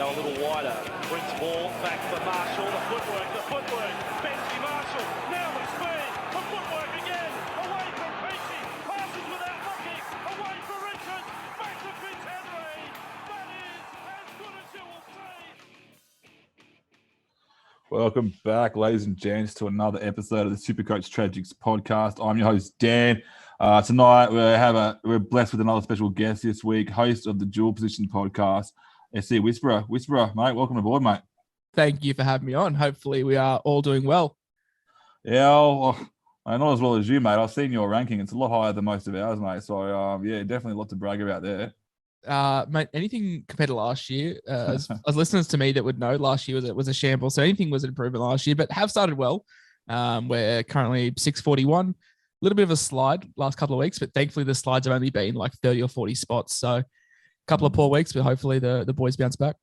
go a little wider. Brings ball back for Marshall. The footwork. Benji Marshall. Now the speed. The footwork again. Away from Peachy. Passes without looking. Away for Richards. Back to Fitzhenry. That is as good as you will see. Welcome back, ladies and gents, to another episode of the SuperCoach Tragics podcast. I'm your host, Dan. Tonight we're blessed with another special guest this week, host of the Dual Position podcast, SC Whisperer. Whisperer, mate, welcome aboard, mate. Thank you for having me on. Hopefully we are all doing well. Yeah, well, not as well as you, mate. I've seen your ranking. It's a lot higher than most of ours, mate. So, definitely a lot to brag about there. Mate, anything compared to last year, as listeners to me that would know, last year was a shambles. So anything was an improvement last year, but have started well. We're currently 641. A little bit of a slide last couple of weeks, but thankfully the slides have only been like 30 or 40 spots. So a couple of poor weeks, but hopefully the boys bounce back.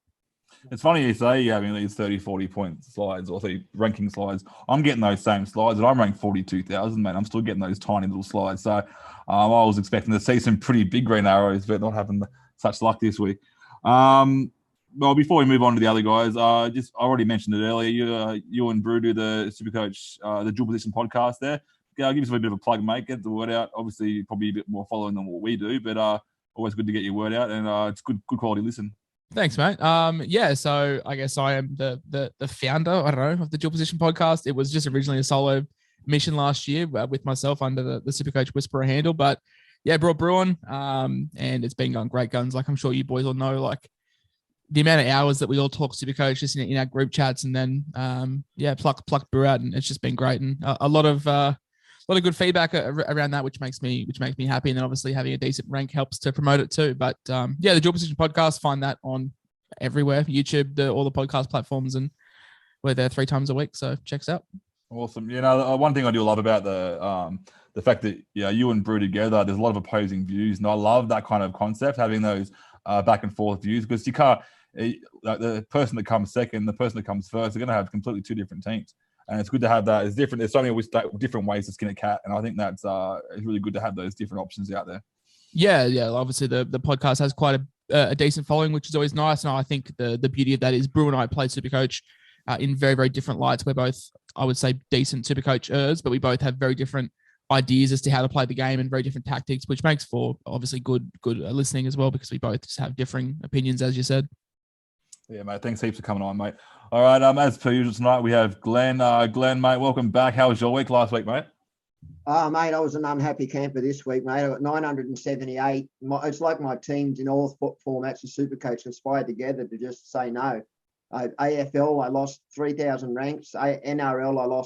It's funny you say you're having these 30, 40 point slides or 30 ranking slides. I'm getting those same slides and I'm ranked 42,000, mate. I'm still getting those tiny little slides. So I was expecting to see some pretty big green arrows, but not having such luck this week. Well, before we move on to the other guys, I already mentioned it earlier. You and Brew do the SuperCoach, the Dual Position podcast there. Give us a bit of a plug, mate. Get the word out. Obviously, probably a bit more following than what we do, but always good to get your word out, and it's good quality listen. Thanks, mate. So I guess I am the founder, I don't know, of the Dual Position podcast. It was just originally a solo mission last year with myself under the SuperCoach Whisperer handle, but yeah, brought Brew on, and it's been going great guns. Like I'm sure you boys all know, like the amount of hours that we all talk SuperCoach just in our group chats, and then pluck Brew out, and it's just been great, and a lot of good feedback around that, which makes me happy. And then obviously having a decent rank helps to promote it too. But the Dual Position podcast, find that on everywhere, YouTube, all the podcast platforms, and we're there 3 times a week. So check us out. Awesome. One thing I do love about the fact that you and Brew together, there's a lot of opposing views, and I love that kind of concept, having those back and forth views, because you can't. The person that comes second, the person that comes first, they're going to have completely 2 different teams. And it's good to have that. It's different. There's so many different ways to skin a cat. And I think that's it's really good to have those different options out there. Yeah. Obviously, the podcast has quite a decent following, which is always nice. And I think the beauty of that is Brew and I play SuperCoach in very, very different lights. We're both, I would say, decent SuperCoachers, but we both have very different ideas as to how to play the game and very different tactics, which makes for obviously good listening as well, because we both just have differing opinions, as you said. Yeah, mate. Thanks heaps for coming on, mate. All right. As per usual tonight, we have Glen. Glen, mate, welcome back. How was your week last week, mate? Mate, I was an unhappy camper this week, mate. I got 978. It's like my teams in all formats of SuperCoach conspired together to just say no. AFL, I lost 3,000 ranks. NRL,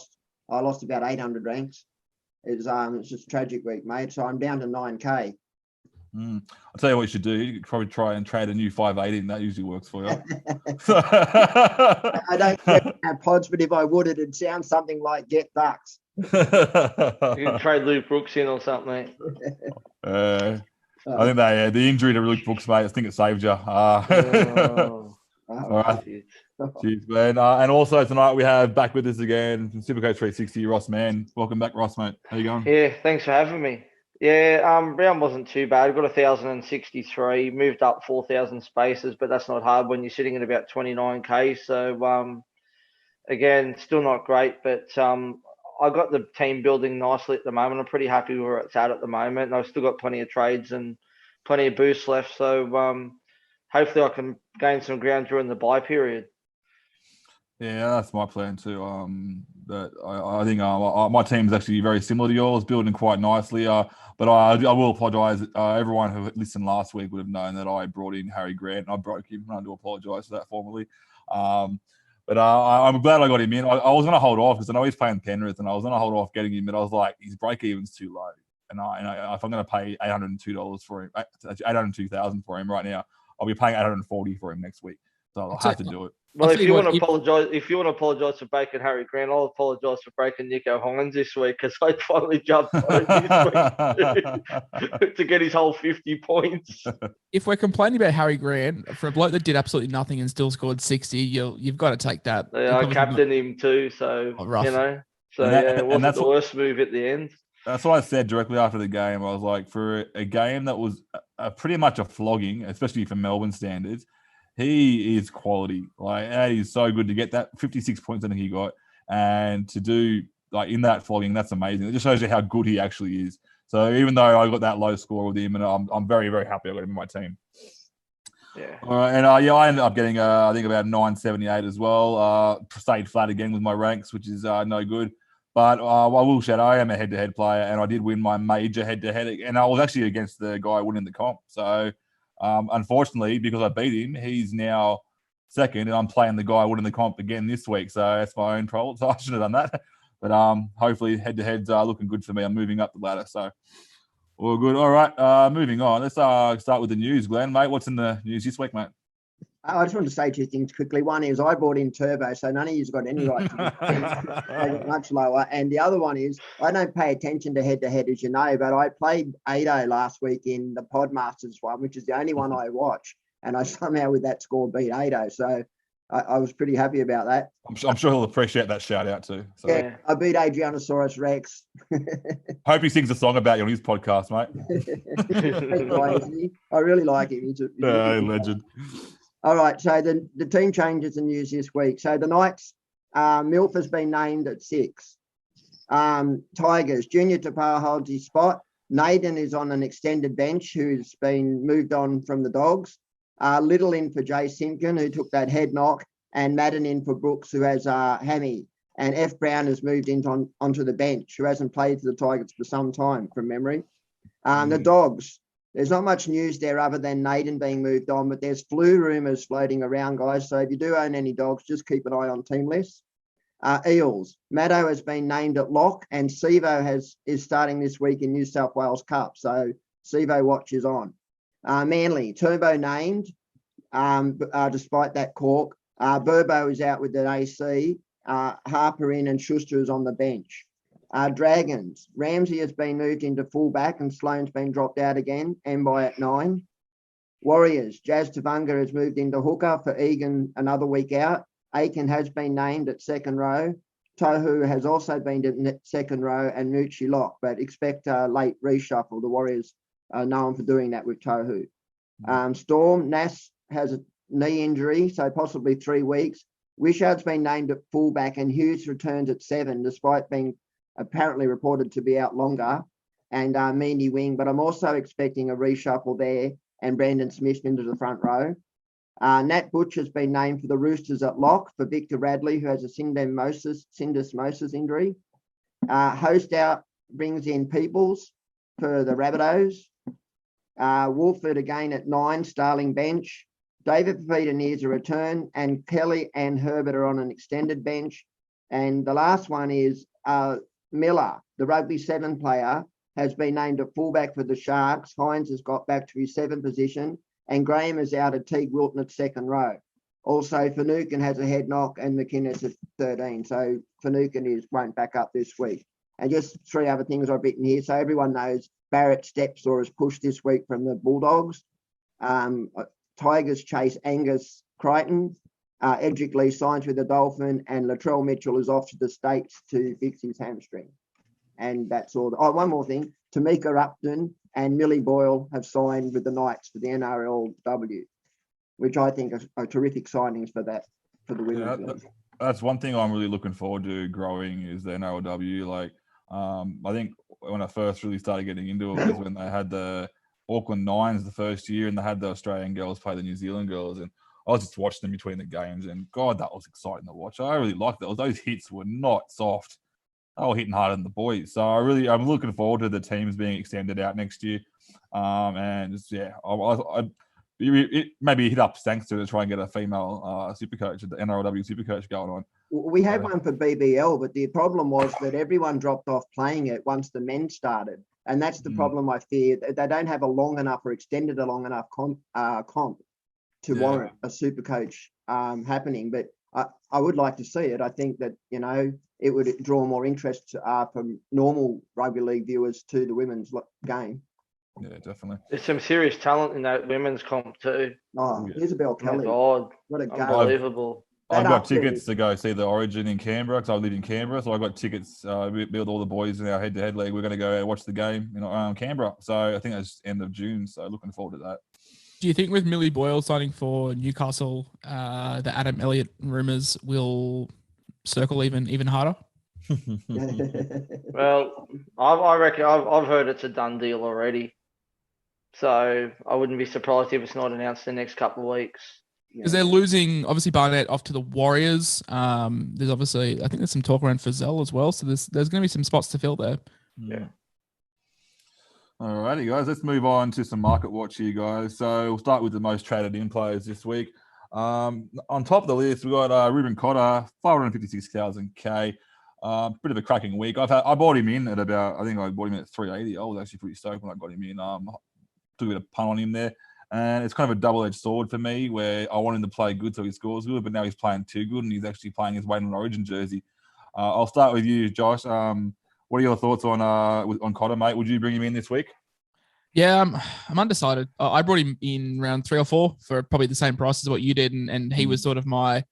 I lost about 800 ranks. It's just a tragic week, mate. So I'm down to 9K. I'll tell you what you should do. You could probably try and trade a new 580, and that usually works for you. I don't have pods, but if I would, it'd sound something like "Get Ducks." You can trade Luke Brooks in or something, mate. I think the injury to Luke Brooks, mate, I think it saved you. All right. Cheers, man. And also tonight we have back with us again from SuperCoach 360, Ross Mann. Welcome back, Ross, mate. How you going? Yeah, thanks for having me. Yeah, round wasn't too bad. I got 1,063, moved up 4,000 spaces, but that's not hard when you're sitting at about 29K. So, again, still not great, but I got the team building nicely at the moment. I'm pretty happy where it's at the moment, and I've still got plenty of trades and plenty of boosts left. So, hopefully I can gain some ground during the bye period. Yeah, that's my plan too. But I think my team is actually very similar to yours, building quite nicely. But I will apologise. Everyone who listened last week would have known that I brought in Harry Grant, and I broke him, and I do apologise for that formally. But I'm glad I got him in. I was going to hold off because I know he's playing Penrith, and I was going to hold off getting him, but I was like, his break even's too low, and if I'm going to pay $802 for him, $802,000 for him right now, I'll be paying $840 for him next week. So I'll have to do it. Well, if you want to apologise for breaking Harry Grant, I'll apologise for breaking Nico Hollins this week, because I finally jumped on it this week to get his whole 50 points. If we're complaining about Harry Grant, for a bloke that did absolutely nothing and still scored 60, you've got to take that. Yeah, I captained him too, so it wasn't the worst move at the end. That's what I said directly after the game. I was like, for a game that was pretty much a flogging, especially for Melbourne standards, he is quality. Like, that is so good to get that 56 points I think he got, and to do like in that flogging, that's amazing. It just shows you how good he actually is. So even though I got that low score with him, and I'm very, very happy I got him in my team. Yeah. All right, and I ended up getting I think about 978 as well. Stayed flat again with my ranks, which is no good. But I will shout, I am a head-to-head player, and I did win my major head-to-head, and I was actually against the guy winning the comp. So unfortunately, because I beat him, he's now second, and I'm playing the guy winning the comp again this week. So that's my own fault. So I should have done that. But hopefully head-to-heads are looking good for me. I'm moving up the ladder. So all good. All right, moving on. Let's start with the news, Glenn, mate. What's in the news this week, mate? I just want to say two things quickly. One is I bought in Turbo, so none of you's got any right to make it much lower. And the other one is I don't pay attention to head-to-head, as you know, but I played 8-0 last week in the Podmasters one, which is the only one I watch. And I somehow with that score beat 8-0. So I was pretty happy about that. I'm sure he'll appreciate that shout out too. So. Yeah, I beat Adrianosaurus Rex. Hope he sings a song about you on his podcast, mate. I really like him. He's a legend. All right, so the team changes and news this week. So the Knights, Milf has been named at 6. Tigers, Junior Tapau holds his spot. Naden is on an extended bench, who's been moved on from the Dogs. Little in for Jay Simpkin, who took that head knock, and Madden in for Brooks, who has hammy. And F. Brown has moved onto the bench, who hasn't played for the Tigers for some time, from memory. The Dogs, there's not much news there other than Naden being moved on, but there's flu rumours floating around, guys. So if you do own any Dogs, just keep an eye on team lists. Eels, Maddo has been named at lock, and Sevo is starting this week in New South Wales Cup. So Sevo watch is on. Manly, Turbo named, despite that cork. Burbo is out with an AC. Harper in and Schuster is on the bench. Dragons, Ramsey has been moved into fullback and Sloan's been dropped out again, Mbai at 9. Warriors, Jazz Tavunga has moved into hooker for Egan another week out. Aiken has been named at second row. Tohu has also been to second row and Nucci lock, but expect a late reshuffle. The Warriors are known for doing that with Tohu. Storm, Nass has a knee injury, so possibly 3 weeks. Wishard's been named at fullback and Hughes returns at 7, despite being apparently reported to be out longer, and Meaney wing, but I'm also expecting a reshuffle there and Brandon Smith into the front row. Nat Butch has been named for the Roosters at lock for Victor Radley, who has a syndesmosis injury. Host out brings in Peoples for the Rabbitohs. Wolford again at 9, Starling bench. David Peter nears a return, and Kelly and Herbert are on an extended bench. And the last one is Miller, the rugby 7 player, has been named a fullback for the Sharks. Hines has got back to his 7 position, and Graham is out at Teague Wilton at second row. Also, Finucane has a head knock, and McInnes at 13. So Finucane won't back up this week. And just 3 other things I've written here. So everyone knows Barrett steps or is pushed this week from the Bulldogs. Tigers chase Angus Crichton. Edric Lee signs with the Dolphin, and Latrell Mitchell is off to the States to fix his hamstring. And that's all. Oh, one more thing. Tamika Upton and Millie Boyle have signed with the Knights for the NRLW, which I think are terrific signings for the women's league. That's one thing I'm really looking forward to growing is the NRLW. Like, I think when I first really started getting into it was when they had the Auckland Nines the first year and they had the Australian girls play the New Zealand girls, and I was just watching them between the games, and God, that was exciting to watch. I really liked that. Those hits were not soft. They were hitting harder than the boys. So I'm looking forward to the teams being extended out next year. And just, yeah, it maybe hit up Stanks to try and get a female supercoach, the NRLW supercoach going on. We had one for BBL, but the problem was that everyone dropped off playing it once the men started. And that's the problem I fear. They don't have a long enough or extended a long enough comp to warrant a super coach happening. But I would like to see it. I think that, it would draw more interest from normal rugby league viewers to the women's game. Yeah, definitely. There's some serious talent in that women's comp too. Oh, Isabel Kelly. God, what a game. Unbelievable. I've got tickets to go see the Origin in Canberra because I live in Canberra. So I got tickets with all the boys in our head-to-head league. We're going to go watch the game in Canberra. So I think that's end of June. So looking forward to that. Do you think with Millie Boyle signing for Newcastle, the Adam Elliott rumours will circle even harder? Well, I reckon I've heard it's a done deal already. So I wouldn't be surprised if it's not announced in the next couple of weeks. Because they're losing, obviously, Barnett off to the Warriors. There's obviously, I think there's some talk around Frizell as well. So there's going to be some spots to fill there. Yeah. Alrighty, guys. Let's move on to some market watch here, guys. So we'll start with the most traded in players this week. On top of the list, we've got Ruben Cotter, 556,000 K. Bit of a cracking week. I bought him in at about, I think I bought him at 380. I was actually pretty stoked when I got him in. Took a bit of punt on him there. And it's kind of a double-edged sword for me where I want him to play good so he scores good, but now he's playing too good and he's actually playing his weight in an Origin jersey. I'll start with you, Josh. What are your thoughts on Cotter, mate? Would you bring him in this week? Yeah, I'm undecided. I brought him in round 3 or 4 for probably the same price as what you did, and he was sort of my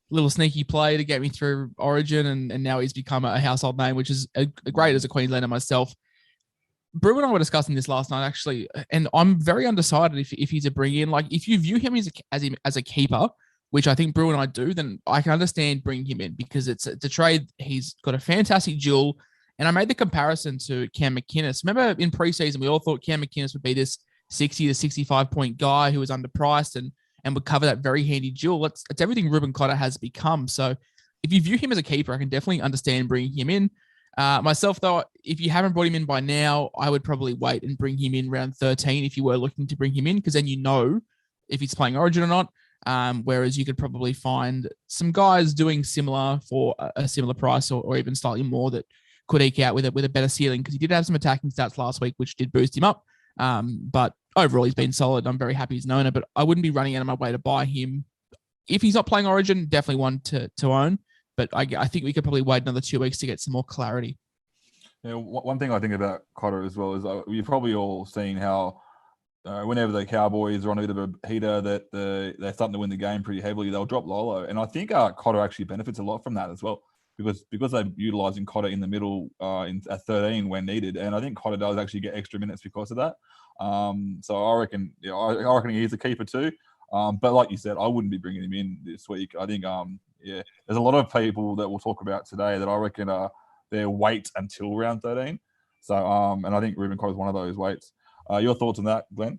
little sneaky play to get me through Origin, and now he's become a household name, which is great as a Queenslander myself. Brew and I were discussing this last night, actually, and I'm very undecided if he's a bring in. Like, if you view him as a keeper, which I think Brew and I do, then I can understand bringing him in because it's a trade. He's got a fantastic duel. And I made the comparison to Cam McInnes. Remember in preseason, we all thought Cam McInnes would be this 60 to 65 point guy who was underpriced and would cover that very handy duel. It's everything Ruben Cotter has become. So if you view him as a keeper, I can definitely understand bringing him in. Myself, though, if you haven't brought him in by now, I would probably wait and bring him in round 13 if you were looking to bring him in, because then you know if he's playing Origin or not. Whereas you could probably find some guys doing similar for a similar price or even slightly more that could eke out with a better ceiling, because he did have some attacking stats last week, which did boost him up. But overall, he's been solid. I'm very happy he's an owner, but I wouldn't be running out of my way to buy him. If he's not playing Origin, definitely one to own. But I think we could probably wait another 2 weeks to get some more clarity. Yeah, one thing I think about Cotter as well is you've probably all seen how whenever the Cowboys are on a bit of a heater that they're starting to win the game pretty heavily, they'll drop Lolo. And I think Cotter actually benefits a lot from that as well, because they're utilising Cotter in the middle at 13 when needed. And I think Cotter does actually get extra minutes because of that. So I reckon he's a keeper too. But like you said, I wouldn't be bringing him in this week. I think, there's a lot of people that we'll talk about today that I reckon they're wait until round 13. So, and I think Ruben Cotter is one of those waits. Your thoughts on that, Glenn?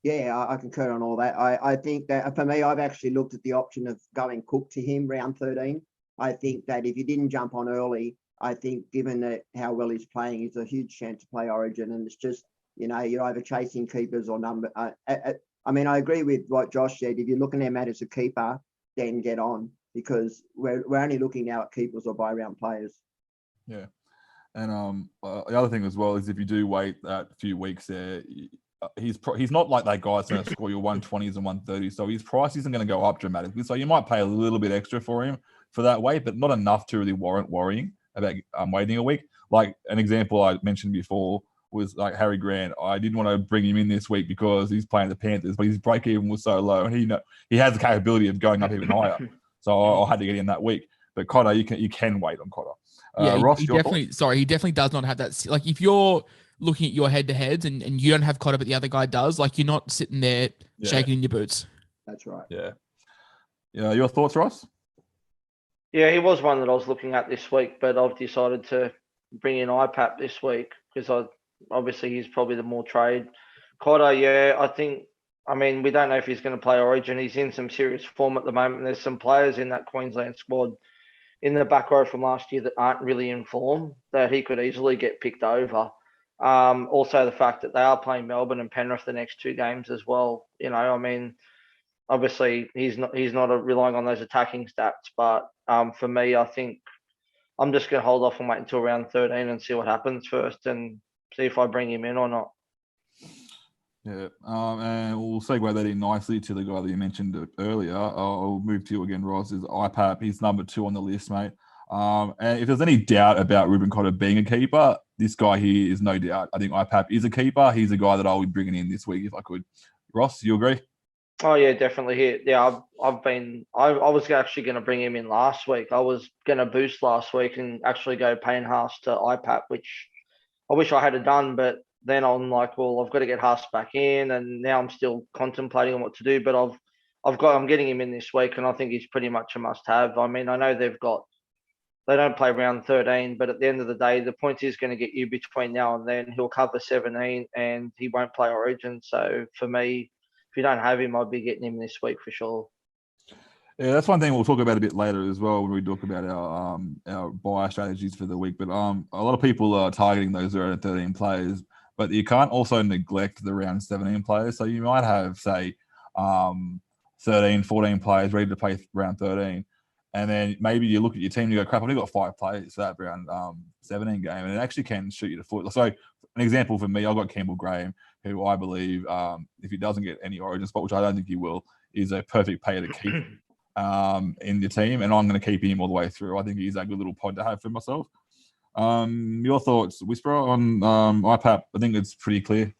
Yeah, I concur on all that. I think that for me, I've actually looked at the option of going Cook to him round 13. I think that if you didn't jump on early, I think given that how well he's playing, he's a huge chance to play Origin. And it's just, you're either chasing keepers or number. I mean, I agree with what Josh said. If you're looking at him as a keeper, then get on, because we're only looking now at keepers or buy round players. Yeah. And the other thing as well is if you do wait that few weeks there, he's not like that guy that's going to score your 120s and 130s. So his price isn't going to go up dramatically. So you might pay a little bit extra for him for that wait, but not enough to really warrant worrying about waiting a week. Like an example I mentioned before was like Harry Grant. I didn't want to bring him in this week because he's playing the Panthers, but his break even was so low, and he has the capability of going up even higher. So I had to get in that week. But Cotter, you can wait on Cotter. Ross, he definitely does not have that. Like, if you're looking at your head-to-heads and you don't have Cotter, but the other guy does, like, you're not sitting there shaking in your boots. That's right. Yeah. Your thoughts, Ross? Yeah, he was one that I was looking at this week, but I've decided to bring in IPAP this week because obviously he's probably the more trade. Cotter, I mean, we don't know if he's going to play Origin. He's in some serious form at the moment. There's some players in that Queensland squad in the back row from last year that aren't really in form, that he could easily get picked over. Also, the fact that they are playing Melbourne and Penrith the next 2 games as well. I mean, obviously he's not relying on those attacking stats, but for me, I think I'm just going to hold off and wait until round 13 and see what happens first and see if I bring him in or not. Yeah, and we'll segue that in nicely to the guy that you mentioned earlier. I'll move to you again, Ross. Is IPAP? He's number 2 on the list, mate. And if there's any doubt about Ruben Cotter being a keeper, this guy here is no doubt. I think IPAP is a keeper. He's a guy that I'll be bringing in this week if I could. Ross, you agree? Oh yeah, definitely. Yeah, I was actually going to bring him in last week. I was going to boost last week and actually go Payne Haas to IPAP, which I wish I had done, but then I'm like, well, I've got to get Haas back in, and now I'm still contemplating on what to do. But I'm getting him in this week, and I think he's pretty much a must-have. I mean, I know they don't play round 13, but at the end of the day, the point is going to get you between now and then. He'll cover 17, and he won't play Origin. So for me, if you don't have him, I'd be getting him this week for sure. Yeah, that's one thing we'll talk about a bit later as well when we talk about our buy strategies for the week. But a lot of people are targeting those 0 to 13 players, but you can't also neglect the round 17 players. So you might have, say, 13, 14 players ready to play round 13. And then maybe you look at your team and you go, crap, I've only got 5 players for that round 17 game. And it actually can shoot you to foot. So an example for me, I've got Campbell Graham, who I believe, if he doesn't get any Origin spot, which I don't think he will, is a perfect player to keep in your team. And I'm going to keep him all the way through. I think he's a good little pod to have for myself. Your thoughts, Whisperer, on IPAP? I think it's pretty clear.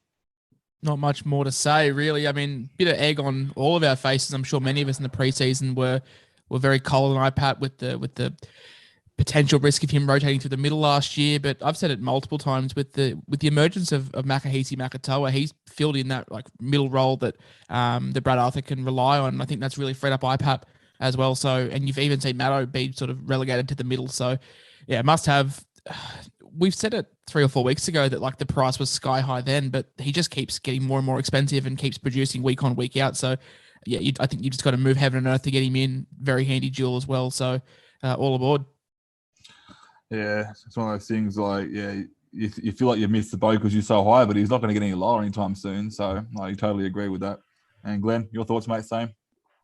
Not much more to say, really. I mean, bit of egg on all of our faces. I'm sure many of us in the preseason were very cold on IPAP with the potential risk of him rotating through the middle last year. But I've said it multiple times with the emergence of Makahisi Makatoa, he's filled in that like middle role that that Brad Arthur can rely on. I think that's really freed up IPAP as well. So, and you've even seen Matto be sort of relegated to the middle. So, yeah, must have. We've said it 3 or 4 weeks ago that like the price was sky high then, but he just keeps getting more and more expensive and keeps producing week on, week out. So, yeah, I think you just got to move heaven and earth to get him in. Very handy duel as well. So, all aboard. Yeah, it's one of those things like, yeah, you feel like you've missed the boat because you're so high, but he's not going to get any lower anytime soon. So I totally agree with that. And Glenn, your thoughts, mate, same?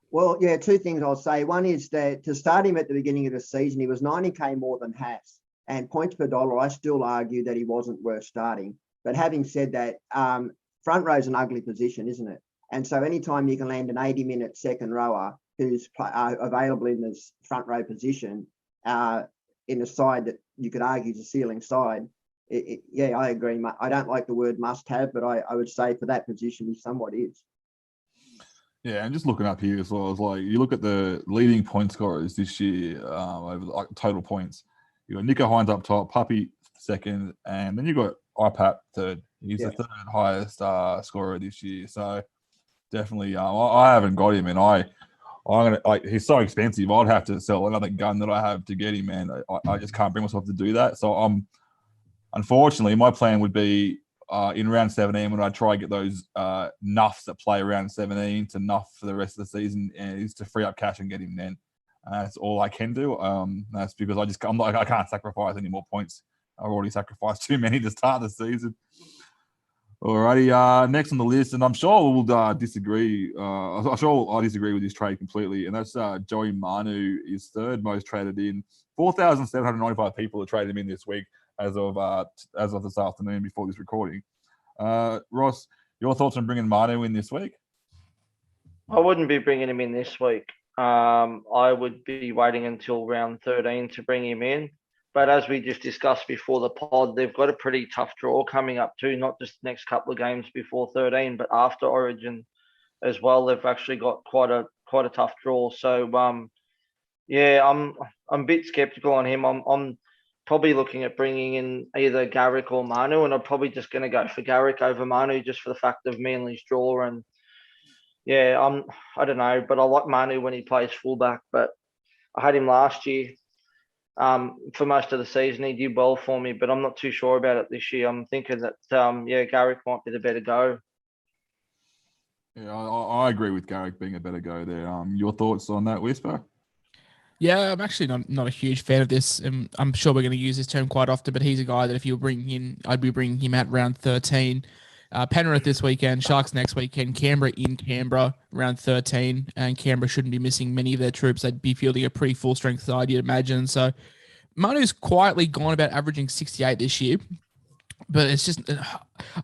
Well, yeah, 2 things I'll say. One is that to start him at the beginning of the season, he was 90K more than Haas. And points per dollar, I still argue that he wasn't worth starting. But having said that, front row's an ugly position, isn't it? And so anytime you can land an 80-minute second rower who's available in this front row position in a side that you could argue is a ceiling side, yeah, I agree. I don't like the word must have, but I would say for that position, he somewhat is. Yeah, and just looking up here as well, it's like you look at the leading point scorers this year over like total points. You got Nico Hines up top, Puppy second, and then you got IPAP third. He's the third highest scorer this year. So definitely, I haven't got him, and I'm gonna like he's so expensive. I'd have to sell another gun that I have to get him, and I just can't bring myself to do that. So unfortunately, my plan would be in round 17 when I try to get those nuffs that play around 17 to nuff for the rest of the season, is to free up cash and get him then. That's all I can do. That's because I can't sacrifice any more points. I've already sacrificed too many to start the season. Alrighty, next on the list, and I'm sure we'll disagree. I'm sure I disagree with this trade completely, and that's Joey Manu is third most traded in. 4,795 people have traded him in this week as of this afternoon before this recording. Ross, your thoughts on bringing Manu in this week? I wouldn't be bringing him in this week. I would be waiting until round 13 to bring him in. But as we just discussed before the pod, they've got a pretty tough draw coming up too, not just the next couple of games before 13, but after Origin as well. They've actually got quite a tough draw. So yeah, I'm a bit skeptical on him. I'm probably looking at bringing in either Garrick or Manu, and I'm probably just going to go for Garrick over Manu just for the fact of Manly's draw. And yeah, I don't know, but I like Manu when he plays fullback. But I had him last year for most of the season. He did well for me, but I'm not too sure about it this year. I'm thinking that Garrick might be the better go. Yeah, I agree with Garrick being a better go there. Your thoughts on that, Whisper? Yeah, I'm actually not a huge fan of this. I'm sure we're going to use this term quite often, but he's a guy that if you were bringing in, I'd be bringing him at round 13. Penrith this weekend, Sharks next weekend, Canberra in Canberra, round 13, and Canberra shouldn't be missing many of their troops. They'd be fielding a pretty full-strength side, you'd imagine. So Manu's quietly gone about averaging 68 this year, but it's just,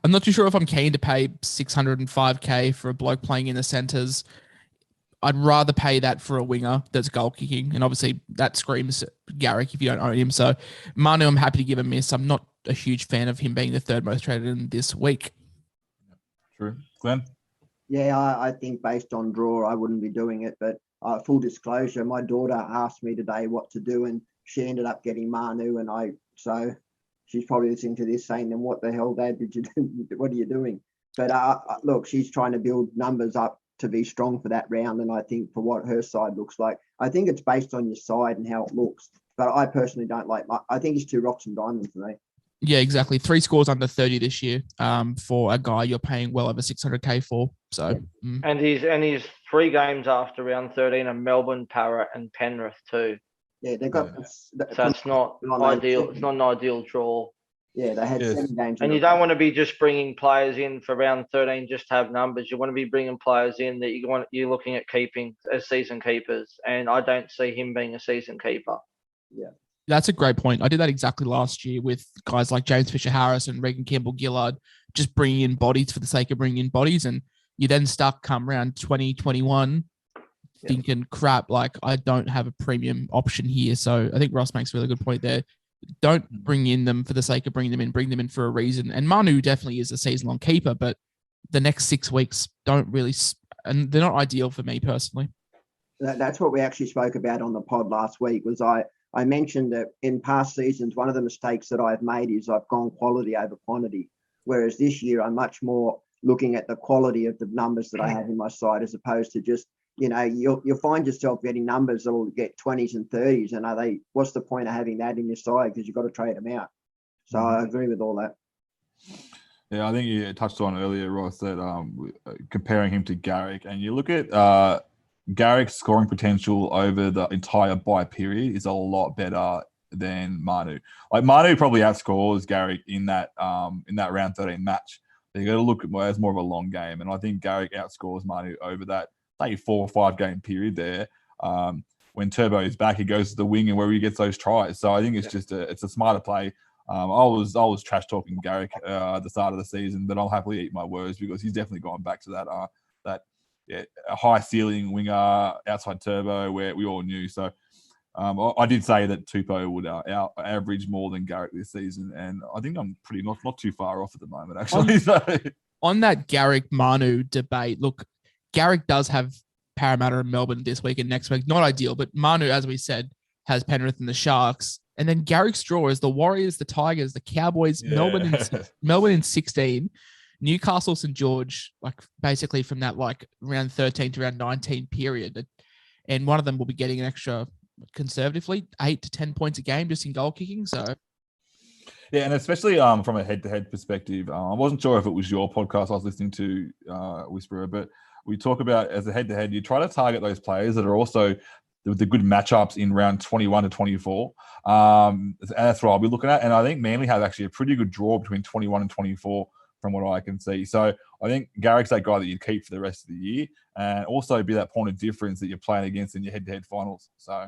I'm not too sure if I'm keen to pay $605K for a bloke playing in the centres. I'd rather pay that for a winger that's goal kicking, and obviously that screams Garrick if you don't own him. So Manu, I'm happy to give a miss. I'm not a huge fan of him being the third most traded in this week. True. Glenn? Yeah, I think based on draw, I wouldn't be doing it. But full disclosure, my daughter asked me today what to do, and she ended up getting Manu, and so she's probably listening to this saying, then what the hell, Dad, did you do? What are you doing? But look, she's trying to build numbers up to be strong for that round. And I think for what her side looks like, I think it's based on your side and how it looks. But I personally don't like, I think it's 2 rocks and diamonds for me. Yeah, exactly. 3 scores under 30 this year for a guy you're paying well over 600K for. So, And he's 3 games after round 13 are Melbourne, Parrot, and Penrith too. Yeah, they got. So it's not ideal. It's not an ideal draw. Yeah, they had 7 games. And you don't want to be just bringing players in for round 13 just to have numbers. You want to be bringing players in that you're looking at keeping as season keepers. And I don't see him being a season keeper. Yeah. That's a great point. I did that exactly last year with guys like James Fisher-Harris and Regan Campbell-Gillard, just bringing in bodies for the sake of bringing in bodies. And you then stuck come around 2021 thinking, crap, like I don't have a premium option here. So I think Ross makes a really good point there. Don't bring in them for the sake of bring them in for a reason. And Manu definitely is a season-long keeper, but the next 6 weeks don't really, and they're not ideal for me personally. That's what we actually spoke about on the pod last week. Was I mentioned that in past seasons, one of the mistakes that I've made is I've gone quality over quantity, whereas this year I'm much more looking at the quality of the numbers that I have in my side as opposed to just, you'll find yourself getting numbers that will get 20s and 30s, and what's the point of having that in your side, because you've got to trade them out. So I agree with all that. Yeah, I think you touched on earlier, Ross, that comparing him to Garrick, and you look at Garrick's scoring potential over the entire bye period is a lot better than Manu. Like Manu probably outscores Garrick in that round 13 match. But you got to look at it as more of a long game, and I think Garrick outscores Manu over that 4 or 5 game period there. When Turbo is back, he goes to the wing and where he gets those tries. So I think it's just it's a smarter play. I was trash talking Garrick at the start of the season, but I'll happily eat my words because he's definitely gone back to that a high ceiling winger outside Turbo where we all knew. So I did say that Tupou would average more than Garrick this season, and I think I'm pretty not too far off at the moment actually. On that Garrick Manu debate, look, Garrick does have Parramatta and Melbourne this week and next week. Not ideal, but Manu, as we said, has Penrith and the Sharks. And then Garrick's draw is the Warriors, the Tigers, the Cowboys, Melbourne in 16, Newcastle, St. George, like basically from that like round 13 to round 19 period. And one of them will be getting an extra, conservatively, 8 to 10 points a game just in goal kicking. So yeah, and especially from a head-to-head perspective, I wasn't sure if it was your podcast I was listening to, Whisperer, but we talk about as a head-to-head, you try to target those players that are also the good matchups in round 21 to 24. And that's what I'll be looking at. And I think Manly have actually a pretty good draw between 21 and 24 from what I can see. So I think Garrick's that guy that you'd keep for the rest of the year and also be that point of difference that you're playing against in your head-to-head finals. So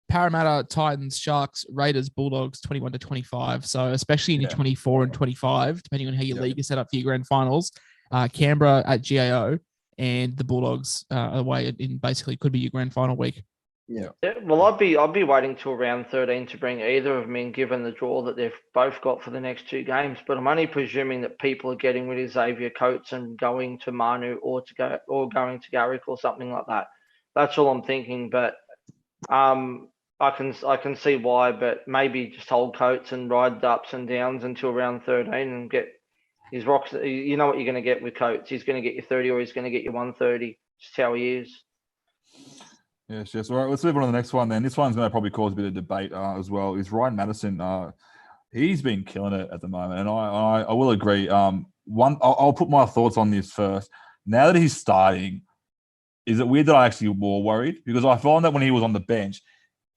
Parramatta, Titans, Sharks, Raiders, Bulldogs, 21 to 25. So especially in your 24 and 25, depending on how your league is set up for your grand finals, Canberra at GAO and the Bulldogs away in basically could be your grand final week. Yeah. Well, I'd be waiting till round 13 to bring either of them in, given the draw that they've both got for the next 2 games. But I'm only presuming that people are getting rid of Xavier Coates and going to Manu or going to Garrick or something like that. That's all I'm thinking. But I can see why. But maybe just hold Coates and ride the ups and downs until round 13 and get his rocks. You know what you're going to get with Coates. He's going to get you 30 or he's going to get you 130. Just how he is. Yes. All right, let's move on to the next one then. This one's going to probably cause a bit of debate as well. Is Ryan Madison? He's been killing it at the moment, and I will agree. I'll put my thoughts on this first. Now that he's starting, is it weird that I actually more worried? Because I found that when he was on the bench,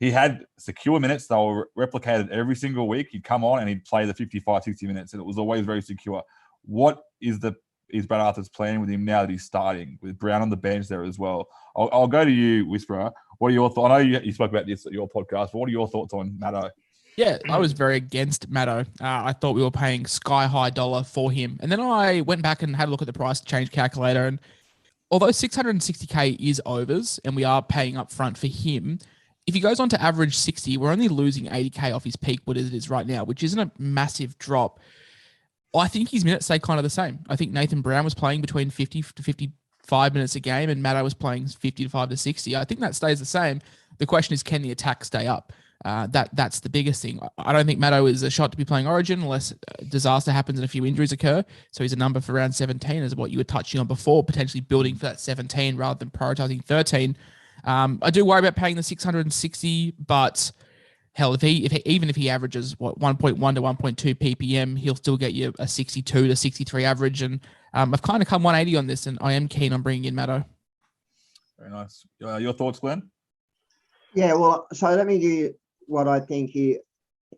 he had secure minutes. They were replicated every single week. He'd come on and he'd play the 55, 60 minutes, and it was always very secure. What is Brad Arthur's plan with him now that he's starting, with Brown on the bench there as well? I'll go to you, Whisperer. What are your thoughts? I know you spoke about this at your podcast, but what are your thoughts on Maddo? Yeah, I was very against Maddo. I thought we were paying sky-high dollar for him. And then I went back and had a look at the price change calculator. And although 660K is overs and we are paying up front for him, if he goes on to average 60, we're only losing 80K off his peak, what it is right now, which isn't a massive drop. I think his minutes stay kind of the same. I think Nathan Brown was playing between 50 to 55 minutes a game and Maddo was playing 55 to 60. I think that stays the same. The question is, can the attack stay up? That's the biggest thing. I don't think Maddo is a shot to be playing Origin unless a disaster happens and a few injuries occur. So he's a number for around 17, is what you were touching on before, potentially building for that 17 rather than prioritizing 13. I do worry about paying the 660, but hell, even if he averages 1.1 to 1.2 ppm, he'll still get you a 62 to 63 average. And I've kind of come 180 on this, and I am keen on bringing in Maddo. Very nice. Your thoughts, Glenn? Yeah, well, so let me give you what I think here.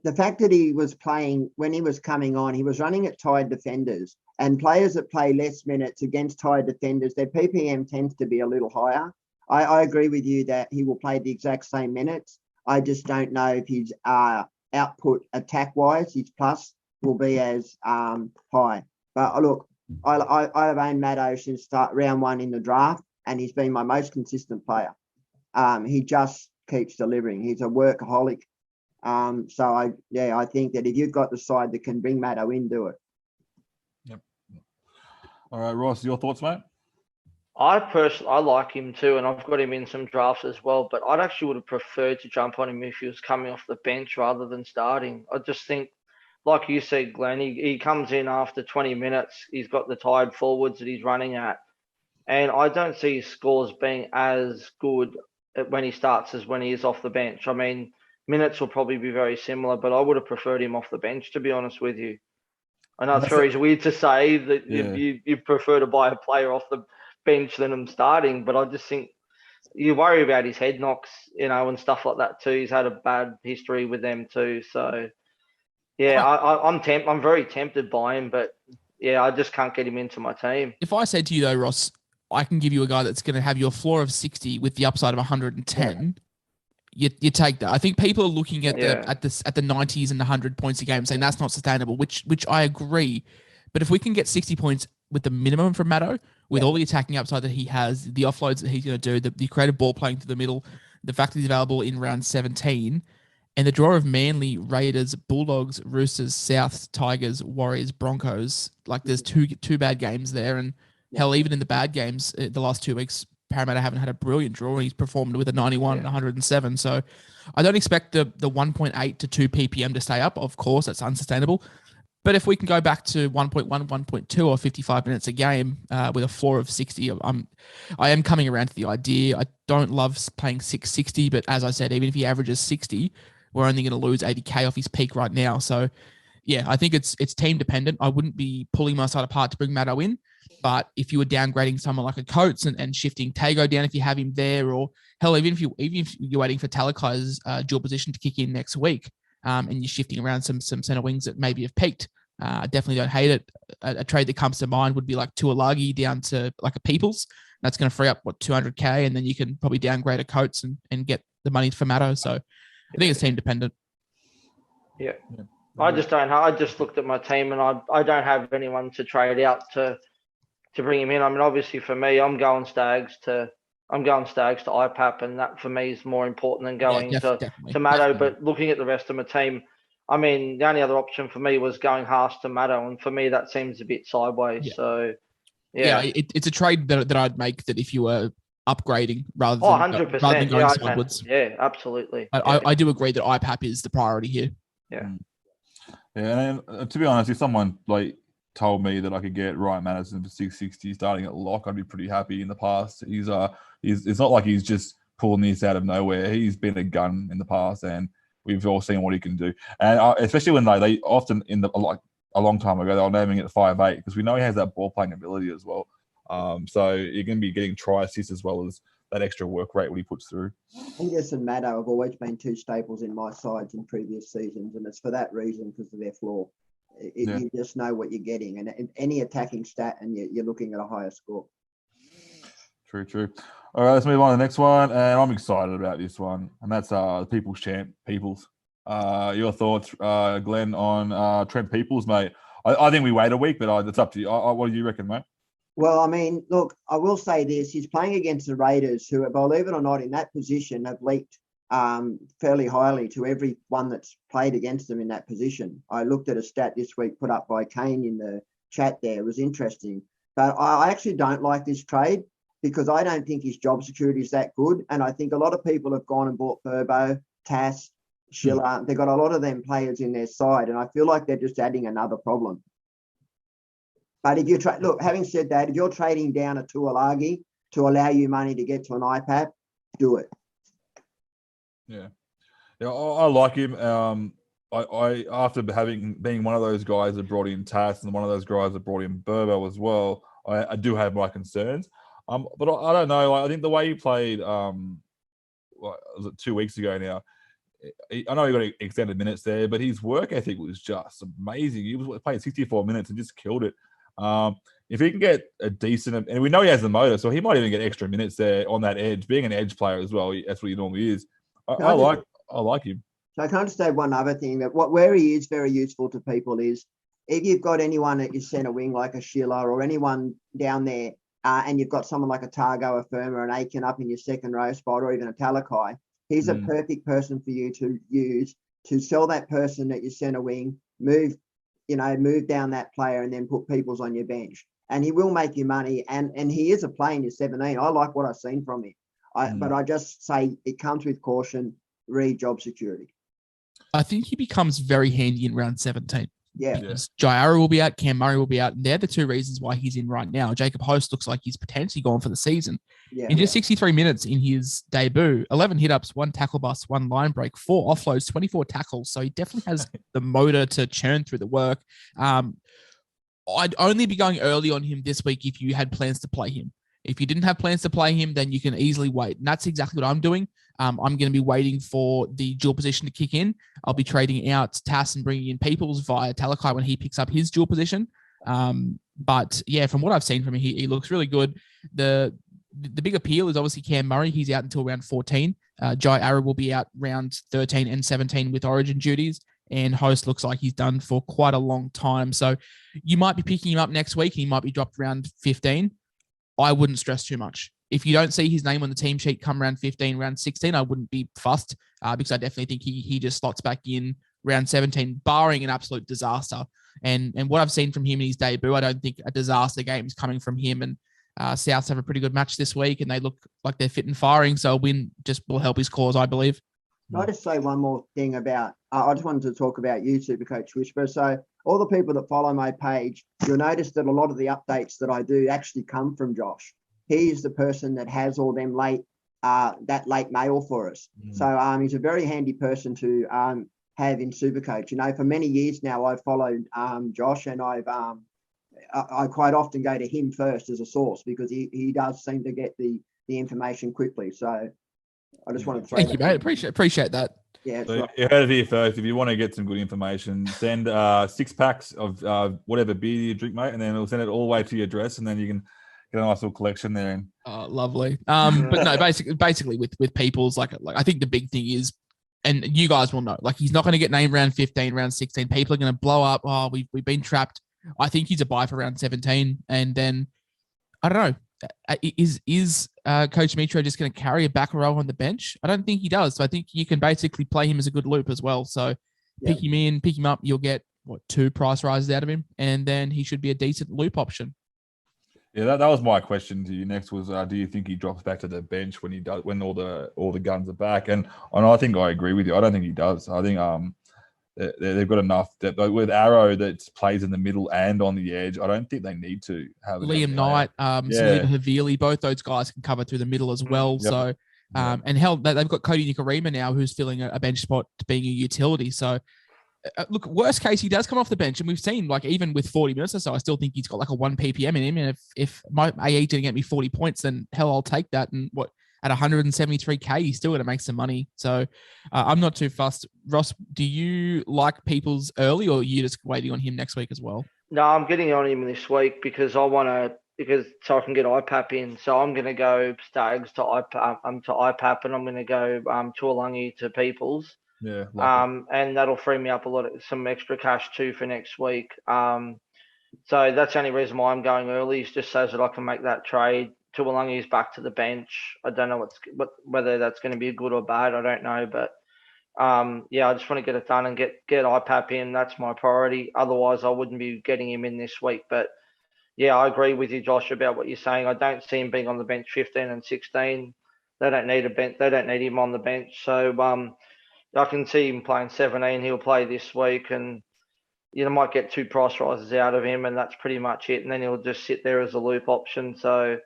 The fact that he was playing, when he was coming on, he was running at tied defenders, and players that play less minutes against tied defenders, their PPM tends to be a little higher. I agree with you that he will play the exact same minutes. I just don't know if his output attack-wise, his plus, will be as high. But look, I have owned Maddo since round one in the draft, and he's been my most consistent player. He just keeps delivering. He's a workaholic. So I think that if you've got the side that can bring Maddo in, do it. Yep. All right, Ross, your thoughts, mate? I like him too, and I've got him in some drafts as well. But I'd actually would have preferred to jump on him if he was coming off the bench rather than starting. I just think, like you said, Glenn, he comes in after 20 minutes. He's got the tired forwards that he's running at, and I don't see his scores being as good when he starts as when he is off the bench. I mean, minutes will probably be very similar, but I would have preferred him off the bench, to be honest with you. I know it's very weird to say that you prefer to buy a player off the bench than him starting, but I just think you worry about his head knocks, and stuff like that too. He's had a bad history with them too. So, yeah, I'm very tempted by him, but yeah, I just can't get him into my team. If I said to you though, Ross, I can give you a guy that's going to have your floor of 60 with the upside of 110. You take that. I think people are looking at the 90s and the 100 points a game, saying that's not sustainable, which I agree. But if we can get 60 points with the minimum from Maddo, with all the attacking upside that he has, the offloads that he's going to do, the creative ball playing through the middle, the fact that he's available in round 17, and the draw of Manly, Raiders, Bulldogs, Roosters, Souths, Tigers, Warriors, Broncos, like there's two bad games there, and hell, even in the bad games, the last 2 weeks, Parramatta haven't had a brilliant draw. He's performed with a 91 and 107. So I don't expect the 1.8 to 2 ppm to stay up. Of course, that's unsustainable. But if we can go back to 1.1, 1.2 or 55 minutes a game with a floor of 60, I am coming around to the idea. I don't love playing 660, but as I said, even if he averages 60, we're only going to lose 80K off his peak right now. So yeah, I think it's team dependent. I wouldn't be pulling my side apart to bring Maddo in. But if you were downgrading someone like a Coates and shifting Tago down if you have him there, or hell, even if you're waiting for Talakai's dual position to kick in next week, and you're shifting around some centre wings that maybe have peaked, I definitely don't hate it. A trade that comes to mind would be like Tuolagi down to like a Peoples. That's going to free up 200K, and then you can probably downgrade a Coates and get the money for Maddo. So I think it's team dependent. Yeah. I just looked at my team, and I don't have anyone to trade out to bring him in. I mean, obviously for me, I'm going Stags to IPAP, and that for me is more important than going to Maddo. But looking at the rest of my team, I mean, the only other option for me was going Haas to Maddo, and for me that seems a bit sideways. Yeah. So it's a trade that I'd make that if you were upgrading rather than 100%. Rather than going sideways. Yeah, absolutely. I do agree that IPAP is the priority here. Yeah. Yeah, and to be honest, if someone like told me that I could get Ryan Madison for 660 starting at lock, I'd be pretty happy. In the past, he's it's not like he's just pulling this out of nowhere. He's been a gun in the past, and we've all seen what he can do. And especially when they often a long time ago they were naming it 5'8" because we know he has that ball playing ability as well. So you're going to be getting try assists as well as that extra work rate what he puts through. Angus and Maddo have always been two staples in my sides in previous seasons, and it's for that reason, because of their floor. You just know what you're getting, and any attacking stat, and you're looking at a higher score. True. All right, let's move on to the next one, and I'm excited about this one, and that's the People's Champ, Peoples. Your thoughts, Glenn, on Trent Peoples, mate? I think we wait a week, but it's up to you. What do you reckon, mate? Well, I mean, look, I will say this. He's playing against the Raiders, who, believe it or not, in that position have leaked fairly highly to everyone that's played against them in that position. I looked at a stat this week put up by Kane in the chat there. It was interesting. But I actually don't like this trade because I don't think his job security is that good. And I think a lot of people have gone and bought Burbo, Tass, Schiller. They've got a lot of them players in their side, and I feel like they're just adding another problem. But if you look, having said that, if you're trading down a Tuolagi to allow you money to get to an iPad, do it. Yeah, I like him. I after being one of those guys that brought in Tass and one of those guys that brought in Burbo as well, I do have my concerns. But I don't know. I think the way he played, was it 2 weeks ago now? I know he got extended minutes there, but his work ethic was just amazing. He was playing 64 minutes and just killed it. If he can get a decent, and we know he has the motor, so he might even get extra minutes there on that edge. Being an edge player as well, that's what he normally is. I like him. So I can understand one other thing that where he is very useful to people is if you've got anyone at your centre wing like a Schiller or anyone down there, and you've got someone like a Targo, a Firma, an Aiken up in your second row spot, or even a Talakai, he's a perfect person for you to use to sell that person at your centre wing, move down that player, and then put Peoples on your bench. And he will make you money. And he is a play in your 17. I like what I've seen from him. But I just say it comes with caution, read job security. I think he becomes very handy in round 17. Yeah. Because Jaira will be out, Cam Murray will be out. And they're the two reasons why he's in right now. Jacob Host looks like he's potentially gone for the season. Yeah. In just 63 minutes in his debut, 11 hit-ups, 1 tackle bust, 1 line break, 4 offloads, 24 tackles. So he definitely has the motor to churn through the work. I'd only be going early on him this week if you had plans to play him. If you didn't have plans to play him, then you can easily wait. And that's exactly what I'm doing. I'm going to be waiting for the dual position to kick in. I'll be trading out Tass and bringing in Peoples via Talakai when he picks up his dual position. But yeah, from what I've seen from him, he looks really good. The big appeal is obviously Cam Murray. He's out until round 14. Jai Arab will be out round 13 and 17 with origin duties. And Host looks like he's done for quite a long time. So you might be picking him up next week. He might be dropped around 15. I wouldn't stress too much. If you don't see his name on the team sheet come round 15, round 16, I wouldn't be fussed because I definitely think he just slots back in round 17, barring an absolute disaster. And what I've seen from him in his debut, I don't think a disaster game is coming from him. And Souths have a pretty good match this week, and they look like they're fit and firing. So a win just will help his cause, I believe. Can I just say one more thing about, I just wanted to talk about you, Supercoach Whisperer. So all the people that follow my page, you'll notice that a lot of the updates that I do actually come from Josh. He's the person that has all them that late mail for us. So he's a very handy person to have in Supercoach. For many years now, I've followed Josh, and I quite often go to him first as a source because he does seem to get the information quickly. So I just wanted to thank you, mate. Appreciate that. Yeah, So right. you heard it here first. If you want to get some good information, send 6 packs of whatever beer you drink, mate, and then we'll send it all the way to your address, and then you can get a nice little collection there. And lovely. But no, basically with Peoples, like I think the big thing is, and you guys will know, like he's not going to get named round 15, round 16. People are going to blow up. Oh, we've been trapped. I think he's a buy for round 17, and then I don't know. Is Coach Mitro just going to carry a back row on the bench? I don't think he does. So I think you can basically play him as a good loop as well. So pick him in, pick him up. You'll get 2 price rises out of him, and then he should be a decent loop option. Yeah, that was my question to you next was, do you think he drops back to the bench when all the guns are back? And I think I agree with you. I don't think he does. I think they've got enough with Arrow that plays in the middle and on the edge. I don't think they need to have Liam Knight, Saliba Havili, both those guys can cover through the middle as well. Yep. So, and hell, they've got Cody Nikarima now, who's filling a bench spot being a utility. So, look, worst case, he does come off the bench, and we've seen even with 40 minutes or so, I still think he's got a 1 ppm in him. And if my AE didn't get me 40 points, then hell, I'll take that. And at 173K, he's still going to make some money. So I'm not too fussed. Ross, do you like Peoples early, or are you just waiting on him next week as well? No, I'm getting on him this week because so I can get IPAP in. So I'm going to go Stags to IPAP, and I'm going to go Tuolungi to Peoples. Yeah. And that'll free me up some extra cash too for next week. So that's the only reason why I'm going early, is just so that I can make that trade. Tuolungi is back to the bench. I don't know whether that's going to be good or bad. I don't know, but I just want to get it done and get IPAP in. That's my priority. Otherwise, I wouldn't be getting him in this week. But yeah, I agree with you, Josh, about what you're saying. I don't see him being on the bench 15 and 16. They don't need a bench. They don't need him on the bench. So I can see him playing 17. He'll play this week, and you might get 2 price rises out of him, and that's pretty much it. And then he'll just sit there as a loop option. So,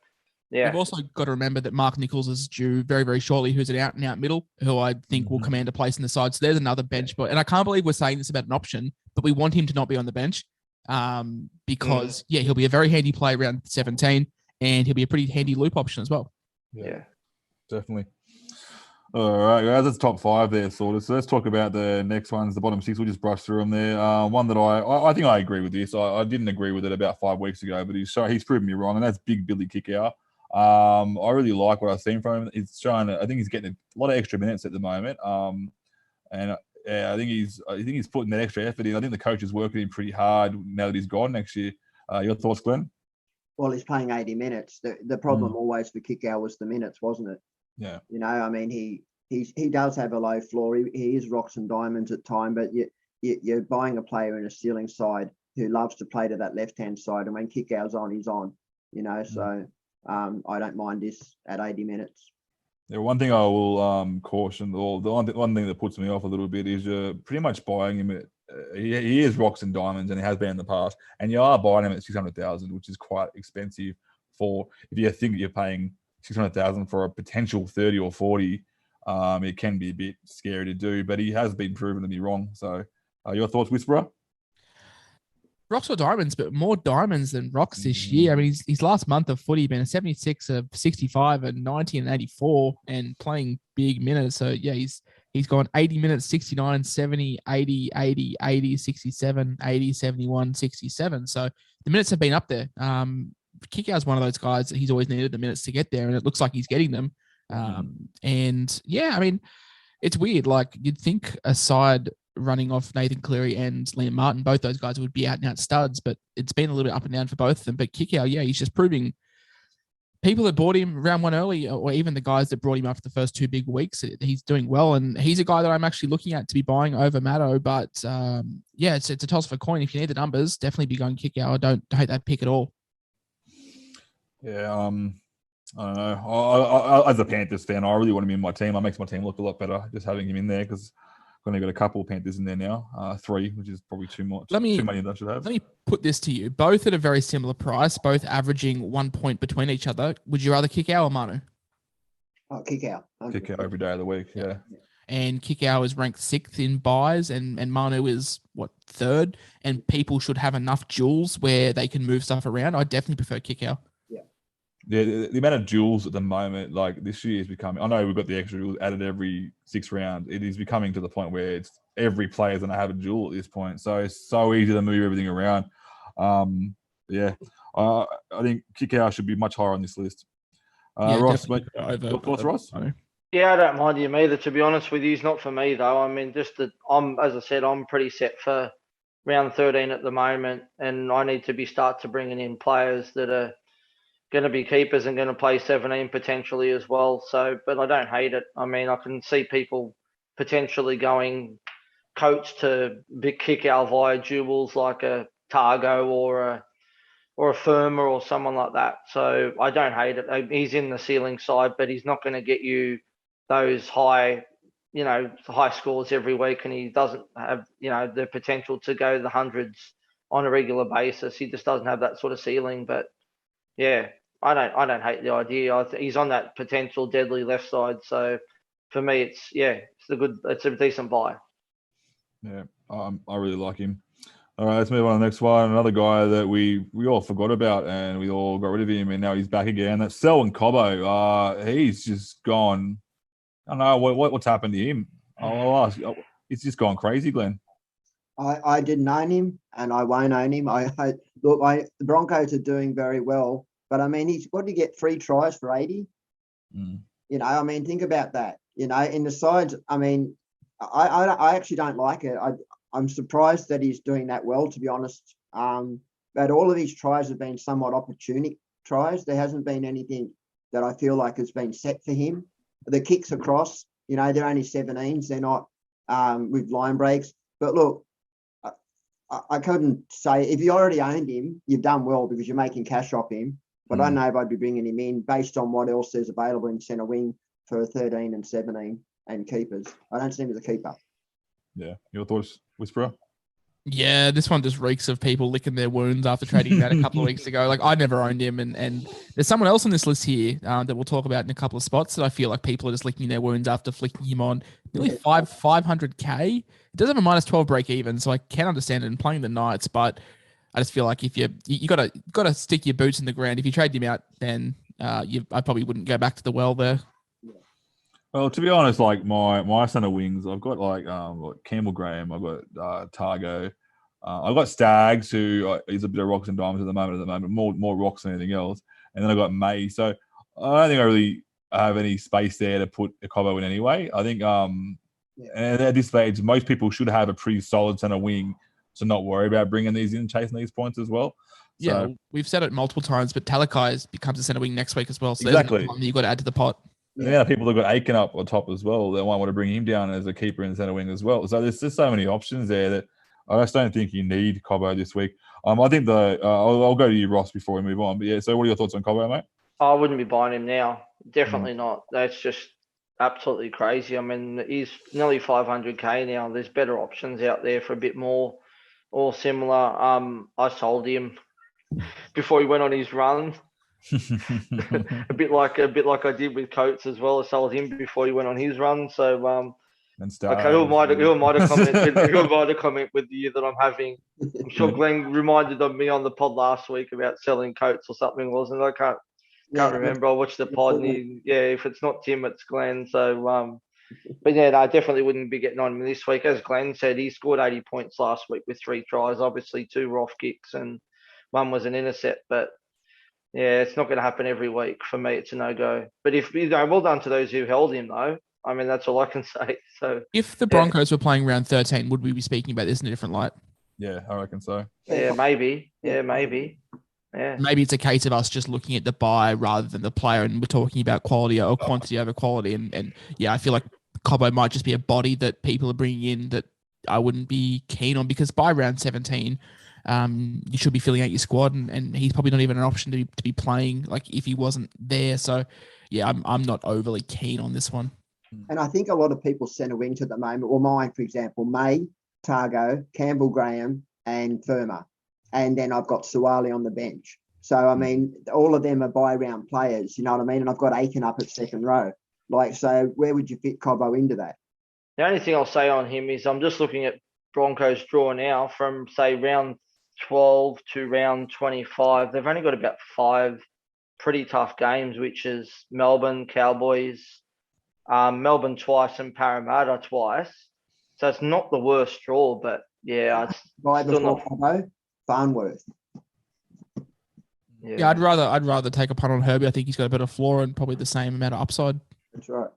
yeah. We've also got to remember that Mark Nichols is due very, very shortly, who's an out-and-out middle, who I think will command a place in the side. So there's another bench. But, and I can't believe we're saying this about an option, but we want him to not be on the bench because, he'll be a very handy play around 17, and he'll be a pretty handy loop option as well. Yeah. Definitely. All right, guys, that's top 5 there sorted. So let's talk about the next ones, the bottom 6. We'll just brush through them there. One that I think I agree with this. I didn't agree with it about 5 weeks ago, but he's proven me wrong, and that's Big Billy Kickout. I really like what I've seen from him. It's showing. I think he's getting a lot of extra minutes at the moment. And I think he's putting that extra effort in. I think the coach is working him pretty hard now that he's gone next year. Your thoughts, Glenn? Well, he's playing 80 minutes. The problem always for Kickout was the minutes, wasn't it? Yeah. I mean, he does have a low floor. He is rocks and diamonds at time, but you're buying a player in a ceiling side who loves to play to that left-hand side. And when Kickout's on, he's on, so I don't mind this at 80 minutes. Yeah, one thing I will caution, or the one thing that puts me off a little bit is you're pretty much buying him at, he is rocks and diamonds, and he has been in the past, and you are buying him at 600,000, which is quite expensive for, if you think you're paying 600,000 for a potential 30 or 40, it can be a bit scary to do, but he has been proven to be wrong. So your thoughts, Whisperer? Rocks or diamonds, but more diamonds than rocks this year. I mean, his last month of footy been a 76 of 65 and 90 and 84 and playing big minutes. So yeah, he's gone 80 minutes, 69, 70, 80, 80, 80, 67, 80, 71, 67. So the minutes have been up there. Kickout's one of those guys that he's always needed the minutes to get there, and it looks like he's getting them. And yeah, I mean, it's weird. Like, you'd think a side running off Nathan Cleary and Liam Martin, both those guys would be out and out studs, but it's been a little bit up and down for both of them. But Kickout, yeah, he's just proving people that bought him round 1 early, or even the guys that brought him after the first 2 big weeks, he's doing well. And he's a guy that I'm actually looking at to be buying over Matto. But yeah, it's a toss of a coin. If you need the numbers, definitely be going Kickout. I don't hate that pick at all. Yeah, I don't know. I, as a Panthers fan, I really want him in my team. It makes my team look a lot better just having him in there, because I've only got a couple of Panthers in there now, 3, which is probably too much. Too many that I should have. Let me put this to you. Both at a very similar price, both averaging 1 point between each other. Would you rather Kickout or Manu? Oh, Kickout. Kickout every day of the week, yeah. And Kickout is ranked 6th in buys, and Manu is, 3rd? And people should have enough duels where they can move stuff around. I definitely prefer Kickout. Yeah, the amount of duels at the moment, like this year, is becoming. I know we've got the extra duels added every 6 rounds. It is becoming to the point where it's every player's going to have a duel at this point. So it's so easy to move everything around. Yeah, I think Kickout should be much higher on this list. Ross, your thoughts, Ross? Yeah, I don't mind him either. To be honest with you, he's not for me though. I mean, as I said, I'm pretty set for round 13 at the moment, and I need to start bringing in players that are going to be keepers and going to play 17 potentially as well. So, but I don't hate it. I mean, I can see people potentially going coach to kick out via duels like a Targo or a Firma or someone like that. So I don't hate it. He's in the ceiling side, but he's not going to get you those high scores every week, and he doesn't have, the potential to go the hundreds on a regular basis. He just doesn't have that sort of ceiling. But yeah, I don't hate the idea. He's on that potential deadly left side. So for me, it's a decent buy. Yeah, I really like him. All right, let's move on to the next one. Another guy that we all forgot about and we all got rid of him, and now he's back again. That's Selwyn Cobbo. He's just gone. I don't know what's happened to him. I'll ask. It's just gone crazy, Glenn. I didn't own him, and I won't own him. The Broncos are doing very well, but I mean, he's got to get 3 tries for 80. I mean, think about that. In the sides, I mean, I actually don't like it. I'm surprised that he's doing that well, to be honest. But all of these tries have been somewhat opportunistic tries. There hasn't been anything that I feel like has been set for him. The kicks across, they're only 17s. They're not with line breaks. But look, I couldn't say, if you already owned him, you've done well because you're making cash off him. But I know I'd be bringing him in based on what else there's available in centre wing for 13 and 17. and keepers. I don't see him as a keeper. Yeah. Your thoughts, Whisperer? Yeah, this one just reeks of people licking their wounds after trading him out a couple of weeks ago. Like, I never owned him, and there's someone else on this list here that we'll talk about in a couple of spots that I feel like people are just licking their wounds after flicking him on nearly 500k. It does have a minus 12 break even, so I can understand it in playing the Knights, but I just feel like if you gotta stick your boots in the ground. If you trade him out, then I probably wouldn't go back to the well there. Well, to be honest, like my centre wings, I've got like Campbell Graham, I've got Targo, I've got Stags, who is a bit of rocks and diamonds at the moment, more rocks than anything else, and then I got May. So I don't think I really have any space there to put a Cobbo in anyway. I think and at this stage, most people should have a pretty solid centre wing to not worry about bringing these in, chasing these points as well. Yeah, So, we've said it multiple times, but Talakai becomes a centre wing next week as well. So exactly, you've got to add to the pot. Yeah, people have got Aiken up on top as well. They might want to bring him down as a keeper in the centre wing as well. So there's just so many options there that I just don't think you need Cobbo this week. I think I'll go to you, Ross, before we move on. But yeah, so what are your thoughts on Cobbo, mate? I wouldn't be buying him now. Definitely not. That's just absolutely crazy. I mean, he's nearly 500k now. There's better options out there for a bit more or similar. I sold him before he went on his run. a bit like I did with Coates as well. I sold him before he went on his run. So okay, who might have comment with you that I'm having? I'm sure Glenn reminded of me on the pod last week about selling Coates or something, wasn't it? I can't remember. I watched the pod and if it's not Tim, it's Glenn. So but yeah, no, I definitely wouldn't be getting on him this week. As Glenn said, he scored 80 points last week with 3 tries, obviously 2 rough kicks and 1 was an intercept, but yeah, it's not going to happen every week. For me, it's a no-go. But if well done to those who held him, though. I mean, that's all I can say. So, if the Broncos were playing round 13, would we be speaking about this in a different light? Yeah, I reckon so. Yeah, maybe. Yeah, maybe. Yeah. Maybe it's a case of us just looking at the buy rather than the player, and we're talking about quality or quantity over quality. And yeah, I feel like Cobbo might just be a body that people are bringing in that I wouldn't be keen on, because by round 17, you should be filling out your squad, and he's probably not even an option to be playing, like, if he wasn't there. So yeah, I'm not overly keen on this one. And I think a lot of people centre wings at the moment, or mine, for example, May, Targo, Campbell Graham, and Firma. And then I've got Suwali on the bench. So, I mean, all of them are buy-round players, you know what I mean? And I've got Aiken up at second row. Like, so where would you fit Cobbo into that? The only thing I'll say on him is I'm just looking at Broncos draw now from, say, round 12 to round 25. They've only got about 5 pretty tough games, which is Melbourne, Cowboys, Melbourne twice and Parramatta twice. So it's not the worst draw, but yeah, it's Buy still before not. Cobbo, Farnworth. Yeah, I'd rather take a punt on Herbie. I think he's got a better floor and probably the same amount of upside. That's right.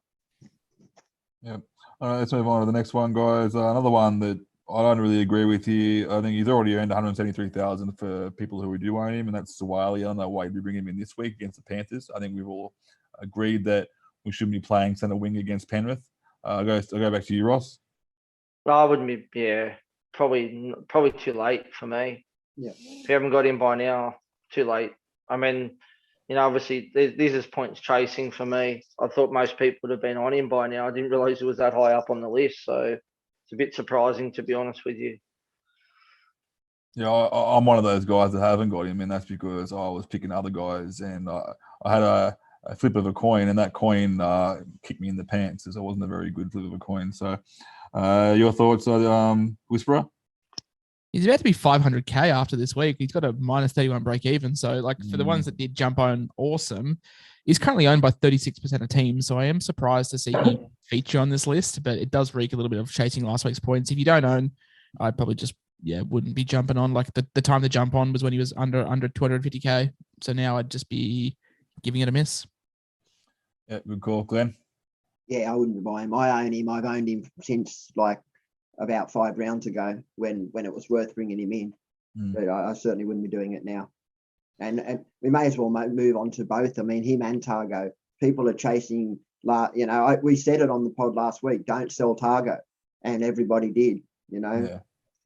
Yeah. All right, let's move on to the next one, guys. Another one that I don't really agree with here. I think he's already earned 173,000 for people who do own him, and that's Suwali. I don't know why we bring him in this week against the Panthers. I think we've all agreed that we shouldn't be playing centre wing against Penrith. I'll go back to you, Ross. I wouldn't be. Yeah, probably too late for me. Yeah. If you haven't got him by now, too late. I mean, obviously this is points chasing for me. I thought most people would have been on him by now. I didn't realise it was that high up on the list, so it's a bit surprising, to be honest with you. Yeah, I'm one of those guys that haven't got him, and that's because I was picking other guys, and I had a flip of a coin, and that coin kicked me in the pants, as it wasn't a very good flip of a coin. So, your thoughts, Whisperer? He's about to be 500k after this week. He's got a minus 31 break even. So, like, for the ones that did jump on, awesome. He's currently owned by 36% of teams. So I am surprised to see him feature on this list, but it does reek a little bit of chasing last week's points. If you don't own, I'd probably just, wouldn't be jumping on. Like, the time to jump on was when he was under 250k. So now I'd just be giving it a miss. Yeah, good call, Glenn. Yeah, I wouldn't buy him. I own him. I've owned him since like about 5 rounds ago when it was worth bringing him in. But I certainly wouldn't be doing it now. And we may as well move on to both. I mean, him and Targo. People are chasing, we said it on the pod last week, don't sell Targo. And everybody did, Yeah.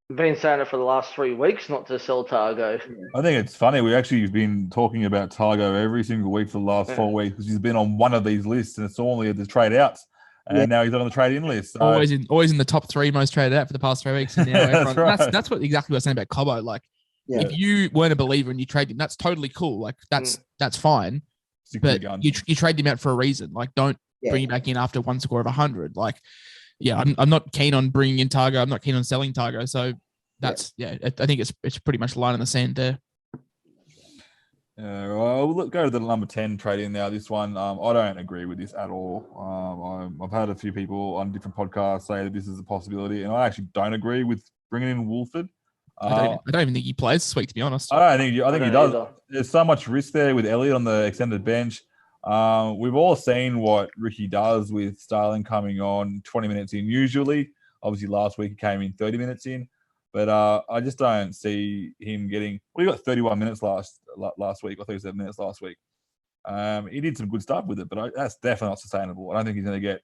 I've been saying it for the last 3 weeks not to sell Targo. I think it's funny. We actually have been talking about Targo every single week for the last 4 weeks, because he's been on one of these lists, and it's normally the trade outs. and now he's on the trade-in list. So. always in the top 3 most traded out for the past 3 weeks. And now That's right. that's what exactly what I was saying about Cobbo. Like, Yeah. if you weren't a believer and you trade him, that's totally cool. Like, that's fine. Stick to But your gun. you trade him out for a reason. Like, don't bring him back in after one score of 100. Like, yeah, I'm not keen on bringing in Targo. I'm not keen on selling Targo. So that's I think it's pretty much a line in the sand there. Well, we'll go to the number 10 trade-in now. This one, I don't agree with this at all. I've had a few people on different podcasts say that this is a possibility, and I actually don't agree with bringing in Wolford. I don't even think he plays this week, to be honest. I think he does. Either. There's so much risk there with Elliott on the extended bench. We've all seen what Ricky does with Starling coming on 20 minutes in usually. Obviously, last week he came in 30 minutes in. But I just don't see him getting. Well, he got 31 minutes last week, or 37 minutes last week. He did some good stuff with it, but that's definitely not sustainable. I don't think he's going to get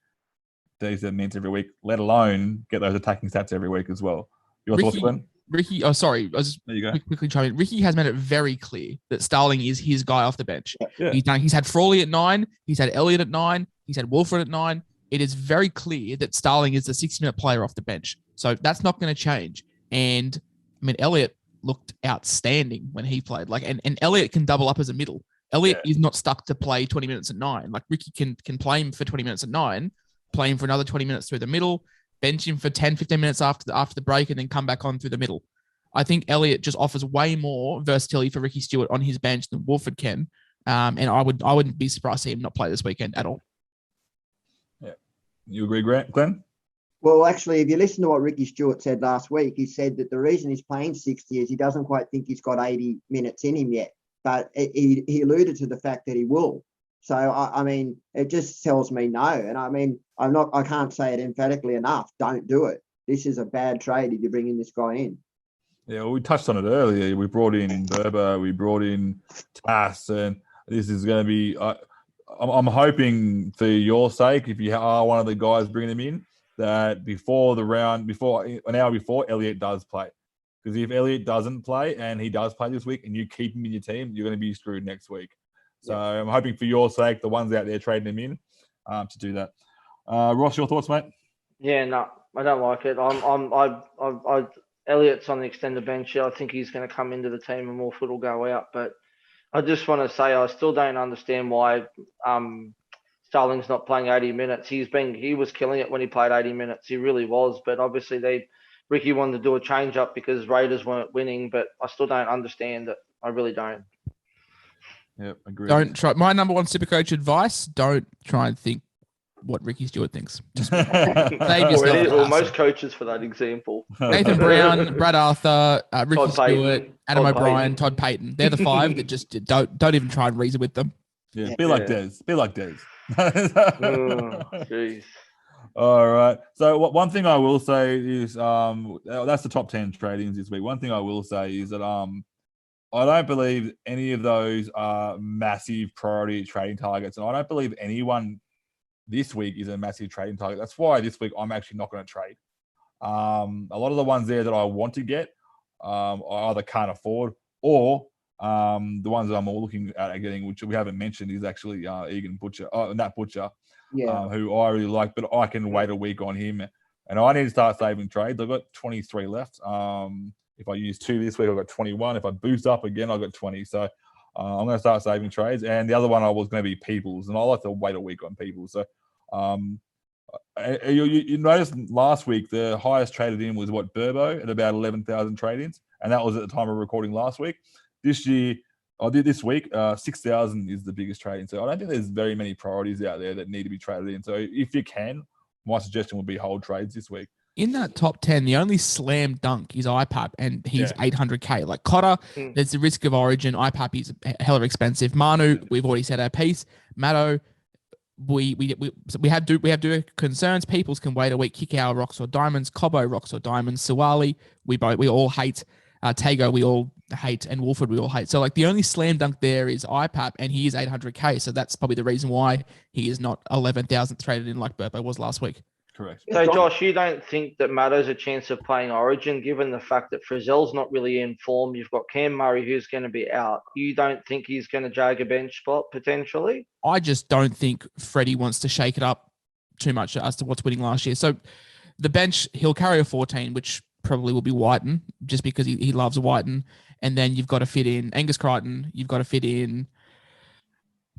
37 minutes every week, let alone get those attacking stats every week as well. Your thoughts, Glenn? Ricky, oh, sorry. I was There you go. quickly chiming in. Ricky has made it very clear that Starling is his guy off the bench. Yeah. He's had Frawley at 9. He's had Elliott at 9. He's had Wolford at 9. It is very clear that Starling is the 60-minute player off the bench. So that's not going to change. And I mean, Elliott looked outstanding when he played. Like, and Elliott can double up as a middle. Elliott is not stuck to play 20 minutes at 9. Like, Ricky can play him for 20 minutes at 9, play him for another 20 minutes through the middle, bench him for 10, 15 minutes after the break, and then come back on through the middle. I think Elliott just offers way more versatility for Ricky Stewart on his bench than Wolford can. And I wouldn't be surprised to see him not play this weekend at all. Yeah. You agree, Glenn? Well, actually, if you listen to what Ricky Stewart said last week, he said that the reason he's playing 60 is he doesn't quite think he's got 80 minutes in him yet. But he alluded to the fact that he will. So, I mean, it just tells me no. And I mean, I can't say it emphatically enough. Don't do it. This is a bad trade if you're bringing this guy in. Yeah, well, we touched on it earlier. We brought in Berber, we brought in Tass, and this is going to be. I'm hoping for your sake, if you are one of the guys bringing them in, that an hour before, Elliott does play. Because if Elliott doesn't play and he does play this week, and you keep him in your team, you're going to be screwed next week. So I'm hoping for your sake, the ones out there trading him in, to do that. Ross, your thoughts, mate? Yeah, no, I don't like it. Elliott's on the extended bench. I think he's going to come into the team and Wolford will go out. But I just want to say I still don't understand why Starling's not playing 80 minutes. He was killing it when he played 80 minutes. He really was. But obviously Ricky wanted to do a change up because Raiders weren't winning. But I still don't understand it. I really don't. Yep, agree. Don't try. My number one Supercoach advice: don't try and think what Ricky Stewart thinks. Just save yourself. Well, most coaches for that example. Nathan Brown, Brad Arthur, Ricky Todd Stewart, Payton, Adam Todd O'Brien, Payton. Todd Payton. They're the 5 that just don't even try and reason with them. Yeah, be like Des. Be like Des. Jeez. All right. So one thing I will say is that's the top 10 trade-ins this week. One thing I will say is that I don't believe any of those are massive priority trading targets, and I don't believe anyone this week is a massive trading target. That's why this week I'm actually not going to trade. A lot of the ones there that I want to get, I either can't afford, or the ones that I'm all looking at getting, which we haven't mentioned, is actually Nat Butcher, who I really like, but I can wait a week on him, and I need to start saving trades. I've got 23 left. If I use 2 this week, I've got 21. If I boost up again, I've got 20. So I'm going to start saving trades. And the other one I was going to be Peoples, and I like to wait a week on Peoples. So you noticed last week the highest traded in was Burbo at about 11,000 trade-ins, and that was at the time of recording last week. This week, 6,000 is the biggest trade-in. So I don't think there's very many priorities out there that need to be traded in. So if you can, my suggestion would be hold trades this week. In that top 10, the only slam dunk is IPAP, and he's 800K. Like Cotter, there's the risk of origin. IPAP is hella expensive. Manu, we've already said our piece. Matto, we have do concerns. Peoples can wait a week. Kikau, rocks or diamonds. Cobbo, rocks or diamonds. Suwali, we all hate. Tago, we all hate, and Wolford, we all hate. So like the only slam dunk there is IPAP, and he is 800K. So that's probably the reason why he is not 11,000th traded in like Burpo was last week. Correct. So, Josh, you don't think that Matto's a chance of playing Origin, given the fact that Frizzell's not really in form? You've got Cam Murray, who's going to be out. You don't think he's going to jag a bench spot, potentially? I just don't think Freddie wants to shake it up too much as to what's winning last year. So the bench, he'll carry a 14, which probably will be Whiten, just because he loves Whiten. And then you've got to fit in Angus Crichton. You've got to fit in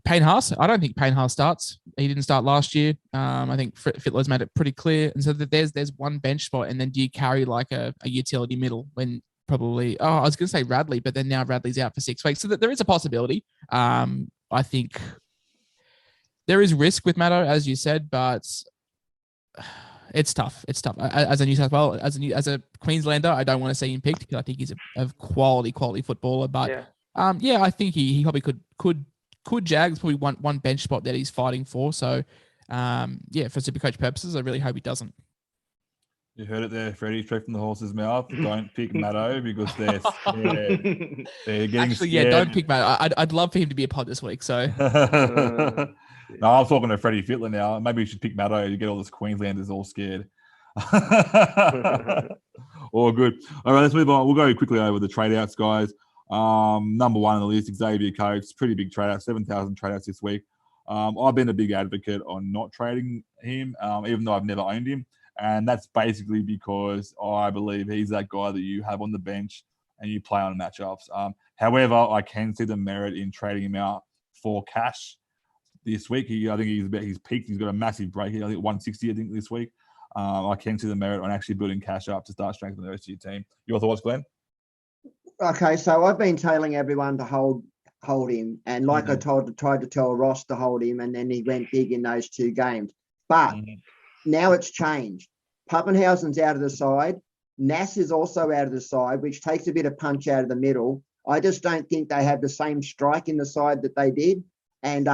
Payne Haas. I don't think Payne Haas starts. He didn't start last year. I think Fittler's made it pretty clear. And so that there's one bench spot, and then do you carry like a utility middle when probably, I was going to say Radley, but then now Radley's out for 6 weeks. So that there is a possibility. I think there is risk with Maddo, as you said, but it's tough. It's tough. As a New South Wales, as a Queenslander, I don't want to see him picked because I think he's a quality footballer. But I think he probably could jag. It's probably one bench spot that he's fighting for. So for Supercoach purposes, I really hope he doesn't. You heard it there, Freddie, straight from the horse's mouth. Don't pick Maddo because they're scared. They're getting Actually, scared. Don't pick Maddo. I'd love for him to be a pod this week. So no, I'm talking to Freddie Fittler now. Maybe we should pick Maddo to get all this Queenslanders all scared. All good. All right, let's move on. We'll go quickly over the trade outs, guys. Number one on the list, Xavier Coates. Pretty big trade out, 7,000 trade outs this week. I've been a big advocate on not trading him, even though I've never owned him. And that's basically because I believe he's that guy that you have on the bench and you play on matchups. However, I can see the merit in trading him out for cash this week. I think he's peaked. He's got a massive break. I think 160, this week. I can see the merit on actually building cash up to start strengthening the rest of your team. Your thoughts, Glenn? Okay, so I've been telling everyone to hold him. And like I tried to tell Ross to hold him, and then he went big in those 2 games. But now it's changed. Pappenhausen's out of the side. Nass is also out of the side, which takes a bit of punch out of the middle. I just don't think they have the same strike in the side that they did. And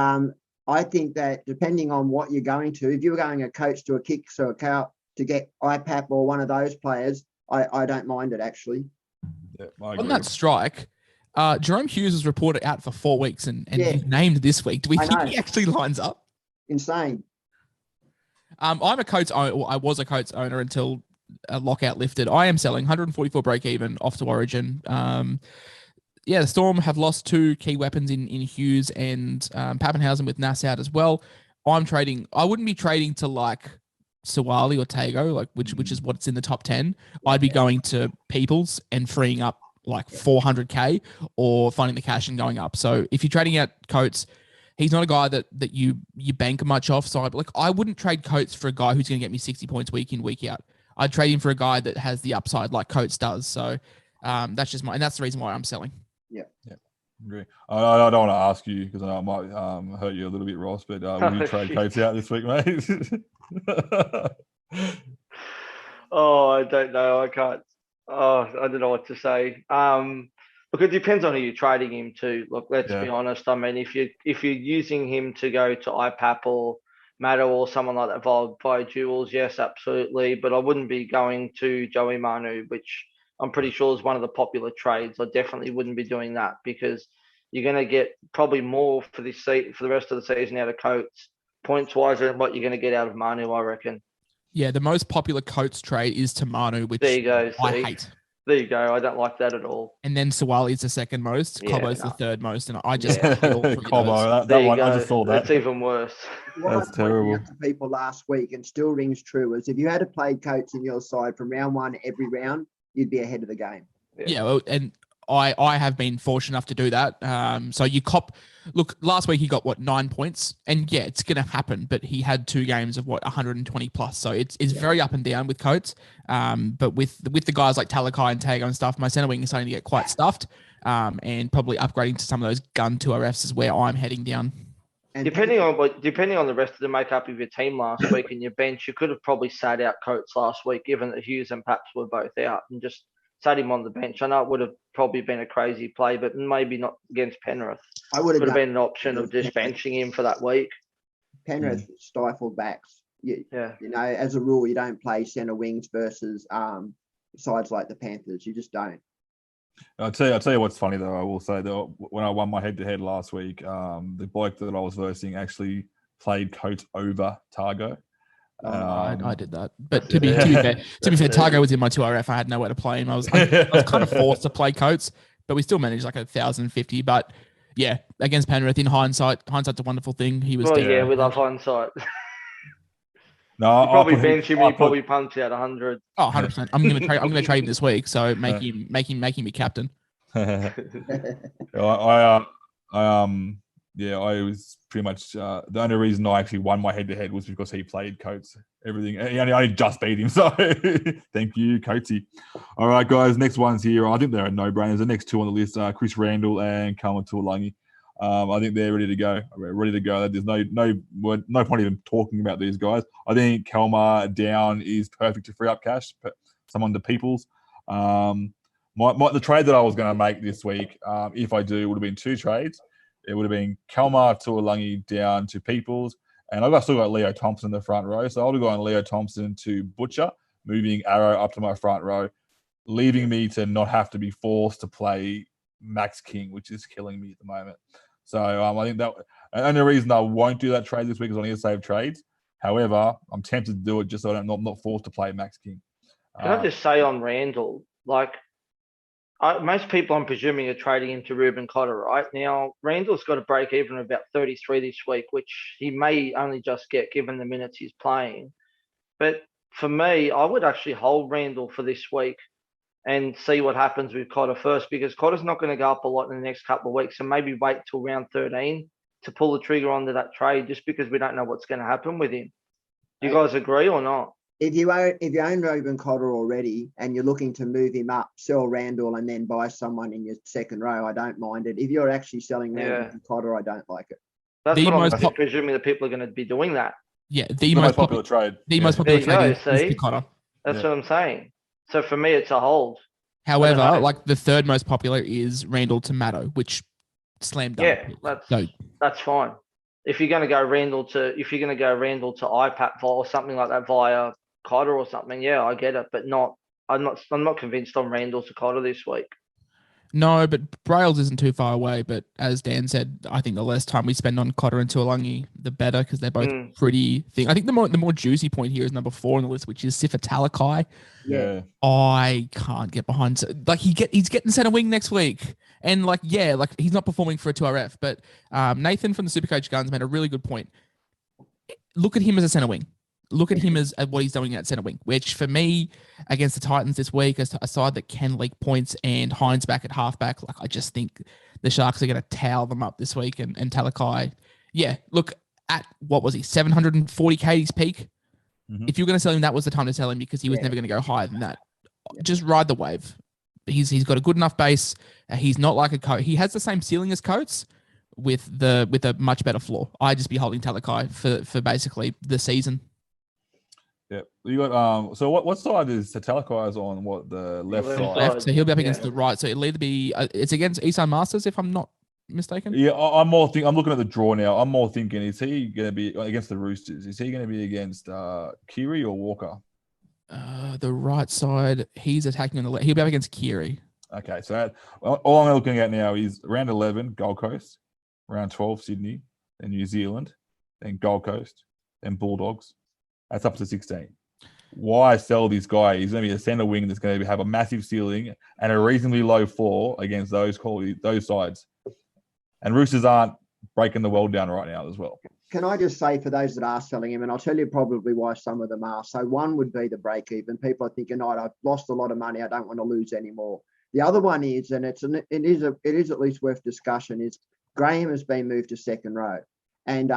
I think that depending on what you're going to, if you're going a Coach to a Kicks or a Cow to get IPAP or one of those players, I don't mind it, actually. Yeah, on that strike, Jerome Hughes was reported out for 4 weeks and he's named this week. Do we think he actually lines up? Insane. I'm a Coates owner. Well, I was a Coates owner until a lockout lifted. I am selling 144 break even off to Origin. The Storm have lost 2 key weapons in Hughes and Pappenhausen with Nass out as well. I'm trading. I wouldn't be trading to like Suwali or Tago, which is what's in the top 10. I'd be going to Peoples and freeing up like 400k or finding the cash and going up. So if you're trading out Coates, he's not a guy that you bank much off. So I wouldn't trade Coates for a guy who's going to get me 60 points week in, week out. I'd trade him for a guy that has the upside like Coates does. So that's just and that's the reason why I'm selling. Yeah. Agree. I don't want to ask you because I might hurt you a little bit, Ross, but will you trade Coates out this week, mate? I don't know. I can't. I don't know what to say. Look, it depends on who you're trading him to. Look, let's be honest. I mean, if you're using him to go to IPAP or Maddo or someone like that via duels, yes, absolutely. But I wouldn't be going to Joey Manu, which I'm pretty sure is one of the popular trades. I definitely wouldn't be doing that because you're going to get probably more for the rest of the season out of Coates, points wise, than what you're going to get out of Manu, I reckon. Yeah, the most popular Coates trade is to Manu, which there you go, I hate. There you go. I don't like that at all. And then Suwali is the second most. Cobbo's the third most. And I just Cobbo, that one, I just saw that. That's even worse. That's terrible. To people last week and still rings true is if you had played Coates in your side from round 1 every round, you'd be ahead of the game. Yeah, well, and I have been fortunate enough to do that. So you look, last week he got 9 points, and it's going to happen. But he had 2 games of 120 plus. So it's very up and down with Coates. But with the guys like Talakai and Tago and stuff, my center wing is starting to get quite stuffed. And probably upgrading to some of those gun 2RFs is where I'm heading down. And depending on the rest of the makeup of your team last week and your bench, you could have probably sat out Coates last week, given that Hughes and Paps were both out, and just sat him on the bench. I know it would have probably been a crazy play, but maybe not against Penrith. Could have been an option of just benching him for that week. Penrith stifled backs. You know, as a rule, you don't play centre wings versus sides like the Panthers. You just don't. I'll tell you what's funny though. I will say though, when I won my head-to-head last week, the bloke that I was versing actually played Coates over Targo. I did that, but to be fair, Targo was in my 2RF. I had nowhere to play him. I was kind of forced to play Coates, but we still managed like 1,050. But yeah, against Penrith, in hindsight's a wonderful thing. He was. Well, we love hindsight. No, You probably I put him- bench him. I He put- probably punts out 100. Oh, 100%. I'm gonna trade him this week. So make him be captain. I was pretty much the only reason I actually won my head-to-head was because he played Coates. Everything, I just beat him. So thank you, Coatesy. All right, guys. Next ones here. I think they're no-brainers. The next two on the list are Chris Randall and Kalma Tuolangi. I think they're ready to go. There's no point even talking about these guys. I think Kalma down is perfect to free up cash. Someone to Peoples. The trade that I was going to make this week, if I do, would have been two trades. It would have been Kalmar Tuolangi down to Peoples, and I've still got Leo Thompson in the front row. So I'll be going Leo Thompson to Butcher, moving Arrow up to my front row, leaving me to not have to be forced to play Max King, which is killing me at the moment. So I think that the only reason I won't do that trade this week is I need to save trades. However, I'm tempted to do it just so I'm not forced to play Max King. Can I just say on Randall, like, most people, I'm presuming, are trading into Ruben Cotter, right? Now, Randall's got a break even of about 33 this week, which he may only just get given the minutes he's playing. But for me, I would actually hold Randall for this week and see what happens with Cotter first, because Cotter's not going to go up a lot in the next couple of weeks. So maybe wait till round 13 to pull the trigger onto that trade, just because we don't know what's going to happen with him. Do you guys agree or not? If you own Ruben Cotter already and you're looking to move him up, sell Randall and then buy someone in your second row, I don't mind it. If you're actually selling Randall and Cotter, I don't like it. That's The what most I'm presuming that people are going to be doing that. Yeah, the most popular trade. The most popular There you trade go, is see? the Cotter. That's what I'm saying. So for me, it's a hold. However, like the third most popular is Randall to Matto, which slammed dunk. Yeah, that's fine. If you're going to go Randall to iPad or something like that via Cotter or something, yeah, I get it, but I'm not convinced on Randall to Cotter this week. No, but Brails isn't too far away. But as Dan said, I think the less time we spend on Cotter and Tuolangi, the better, because they're both pretty thin. I think the more juicy point here is number 4 on the list, which is Sifa Talakai. Yeah, I can't get behind. Like he's getting center wing next week, and he's not performing for a 2RF. But Nathan from the SuperCoach Guns made a really good point. Look at him as a center wing. Look at him as what he's doing at center wing, which for me against the Titans this week, as a side that can leak points and Hines back at halfback, like I just think the Sharks are going to towel them up this week. And Talakai, look at what was he 740K his peak. Mm-hmm. If you're going to sell him, that was the time to sell him, because he was never going to go higher than that. Just ride the wave. He's got a good enough base. He's not like a Coates. He has the same ceiling as Coates with a much better floor. I'd just be holding Talakai for basically the season. Yeah, you got so what side is Talakai on? What, the left side? Left, so he'll be up against the right. So it'll either be it's against Esan Masters, if I'm not mistaken. Yeah, I'm looking at the draw now. I'm more thinking, is he going to be against the Roosters? Is he going to be against Kiri or Walker? The right side, he's attacking on the left. He'll be up against Kiri. Okay, so all I'm looking at now is round 11 Gold Coast, round 12 Sydney, then New Zealand, then Gold Coast, then Bulldogs. That's up to 16. Why sell this guy? He's going to be a center wing that's going to have a massive ceiling and a reasonably low floor against those sides. And Roosters aren't breaking the world down right now as well. Can I just say, for those that are selling him, and I'll tell you probably why some of them are. So one would be the break even. People are thinking, I've lost a lot of money, I don't want to lose anymore. The other one is, and it is at least worth discussion, is Graham has been moved to second row. And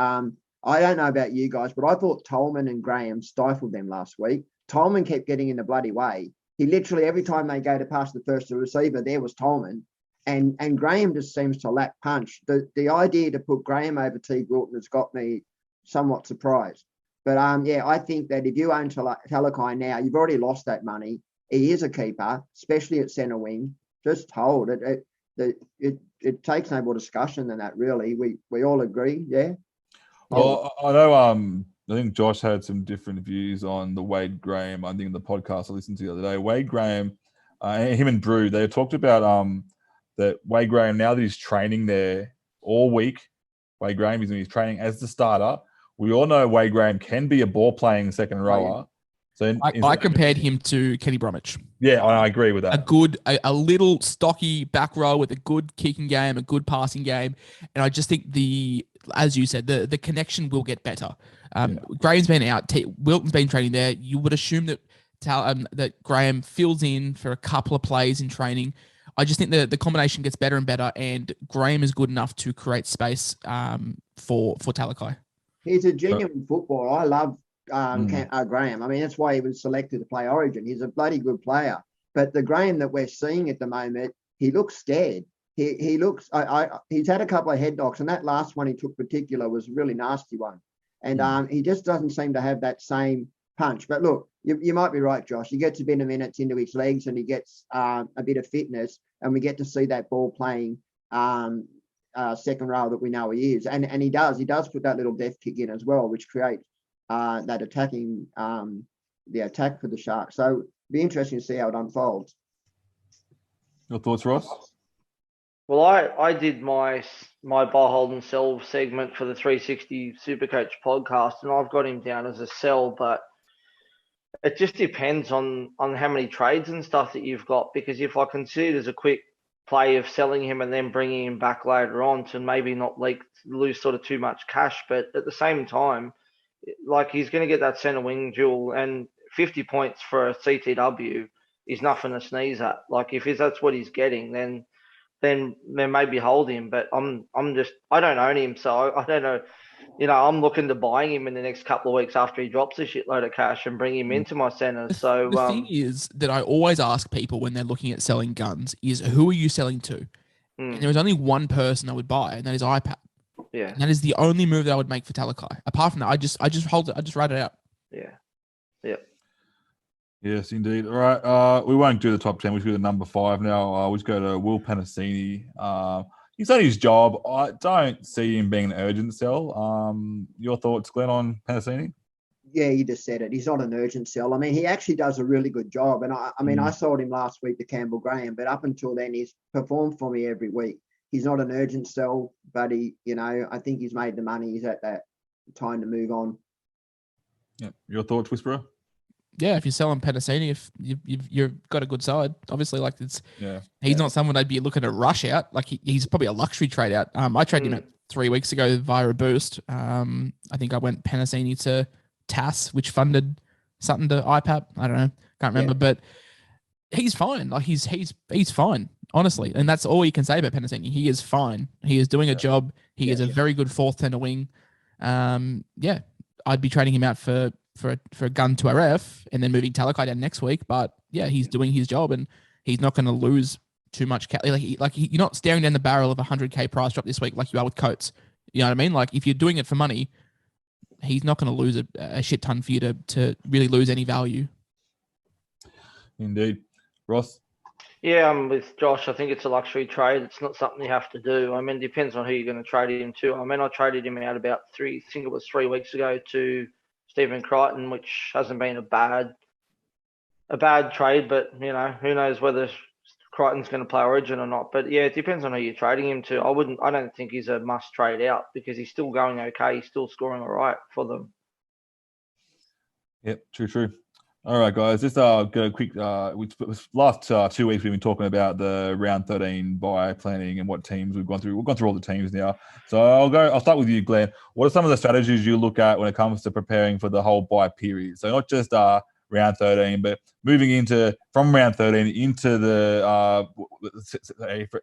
I don't know about you guys, but I thought Tolman and Graham stifled them last week. Tolman kept getting in the bloody way. He literally, every time they go to pass the first receiver, there was Tolman. And Graham just seems to lack punch. The idea to put Graham over T. Wilton has got me somewhat surprised. But I think that if you own Talakai now, you've already lost that money. He is a keeper, especially at centre wing. Just hold it. It takes no more discussion than that, really. We all agree, yeah. Well, I know. I think Josh had some different views on the Wade Graham. I think in the podcast I listened to the other day, Wade Graham, him and Drew, they talked about that Wade Graham, now that he's training there all week, Wade Graham he's training as the starter. We all know Wade Graham can be a ball playing second rower. So I compared him to Kenny Bromwich. Yeah, I agree with that. A little stocky back row with a good kicking game, a good passing game, and I just think the as you said, the connection will get better. Graham's been out. Wilton's been training there. You would assume that that Graham fills in for a couple of plays in training. I just think the combination gets better and better, and Graham is good enough to create space for Talakai. He's a genuine footballer. I love Graham. I mean, that's why he was selected to play Origin. He's a bloody good player. But the Graham that we're seeing at the moment, he looks scared. He looks. He's had a couple of head knocks, and that last one he took particular was a really nasty one. And he just doesn't seem to have that same punch. But look, you might be right, Josh. He gets a bit of minutes into his legs, and he gets a bit of fitness, and we get to see that ball playing second row that we know he is. And he does put that little death kick in as well, which creates that attacking the attack for the Sharks. So it'll be interesting to see how it unfolds. Your thoughts, Ross? Well, I did my buy, hold and sell segment for the 360 Supercoach podcast, and I've got him down as a sell, but it just depends on how many trades and stuff that you've got, because if I can see it as a quick play of selling him and then bringing him back later on to maybe not lose sort of too much cash, but at the same time, like, he's going to get that centre wing duel, and 50 points for a CTW is nothing to sneeze at. Like, if that's what he's getting, then maybe hold him. But I don't own him, so I don't know. I'm looking to buying him in the next couple of weeks after he drops a shitload of cash and bring him into my centres. So the thing is that I always ask people when they're looking at selling guns is, who are you selling to? And there is only one person I would buy, and that is iPad. Yeah. And that is the only move that I would make for Talakai. Apart from that, I just hold it. I just write it out. Yeah. Yep. Yes, indeed. All right. We won't do the top 10. We'll do the number 5 now. We'll just go to Will Panasini. He's done his job. I don't see him being an urgent sell. Your thoughts, Glenn, on Panasini? Yeah, you just said it. He's not an urgent sell. I mean, he actually does a really good job. And I sold him last week to Campbell Graham, but up until then, he's performed for me every week. He's not an urgent sell, but I think he's made the money. He's at that time to move on. Yeah. Your thoughts, Whisperer? Yeah, if you're selling Panasini, if you've got a good side, obviously, like he's not someone I'd be looking to rush out. Like he's probably a luxury trade out. I traded him out 3 weeks ago via a boost. I think I went Panasini to TAS, which funded something to IPAP. I don't know, can't remember, but he's fine. Like he's fine, honestly, and that's all you can say about Panasini. He is fine. He is doing a job. He is a very good fourth centre wing. I'd be trading him out for a gun to RF and then moving Talakai down next week. But yeah, he's doing his job and he's not going to lose too much. You're not staring down the barrel of a 100K price drop this week like you are with Coates. You know what I mean? Like if you're doing it for money, he's not going to lose a shit ton for you to really lose any value. Indeed. Ross? Yeah, I'm with Josh. I think it's a luxury trade. It's not something you have to do. I mean, it depends on who you're going to trade him to. I mean, I traded him out about 3 weeks ago to Stephen Crichton, which hasn't been a bad trade, but who knows whether Crichton's going to play Origin or not. But yeah, it depends on who you're trading him to. I don't think he's a must trade out because he's still going okay. He's still scoring all right for them. Yep, true. All right, guys. Just get a quick. Last 2 weeks we've been talking about the round 13 buy planning and what teams we've gone through. We've gone through all the teams now. So I'll start with you, Glenn. What are some of the strategies you look at when it comes to preparing for the whole buy period? So not just round 13, but moving from round 13 into the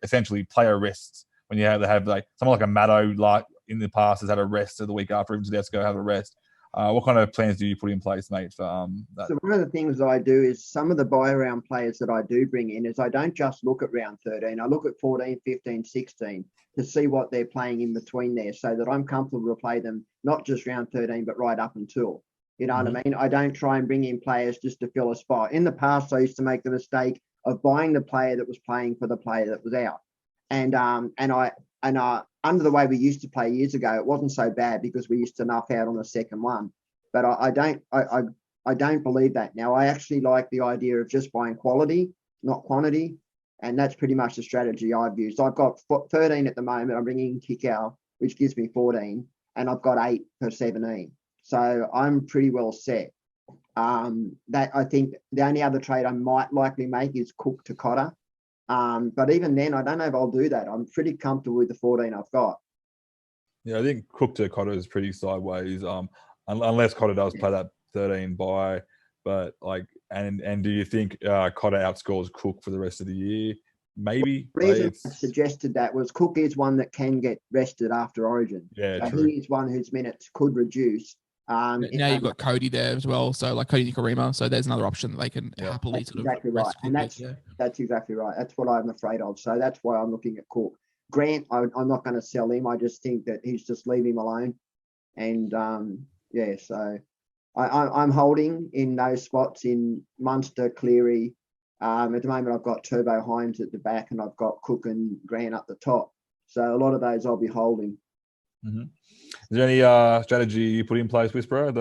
essentially player rests. When you have like someone like a Maddo, like in the past, has had a rest the week after, even just go have a rest. What kind of plans do you put in place, mate, for that? So one of the things I do is some of the buy-around players that I do bring in is I don't just look at round 13. I look at 14, 15, 16 to see what they're playing in between there so that I'm comfortable to play them, not just round 13, but right up until. You know what I mean? I don't try and bring in players just to fill a spot. In the past, I used to make the mistake of buying the player that was playing for the player that was out. And under the way we used to play years ago, it wasn't so bad because we used to nuff out on the second one. But I don't believe that now. I actually like the idea of just buying quality, not quantity, and that's pretty much the strategy I've used. I've got 13 at the moment. I'm bringing in Kickow, which gives me 14, and I've got 8 per 17. So I'm pretty well set. That I think the only other trade I might likely make is Cook to Cotter. But even then, I don't know if I'll do that. I'm pretty comfortable with the 14 I've got. Yeah, I think Cook to Cotter is pretty sideways. Unless Cotter does play that 13 bye, but like, and do you think Cotter outscores Cook for the rest of the year? Maybe. The reason I suggested that was Cook is one that can get rested after Origin. Yeah, so true. He is one whose minutes could reduce. Now you've got Cody there as well, so like Cody Nikorima, so there's another option that they can happily that's exactly right, and that's exactly right. That's what I'm afraid of. So that's why I'm looking at Cook. Grant, I'm not going to sell him. I just think that he's just leave him alone, and so I'm holding in those spots in Munster, Cleary. At the moment, I've got Turbo Hines at the back, and I've got Cook and Grant up the top. So a lot of those I'll be holding. Mm-hmm. Is there any strategy you put in place, Whisperer,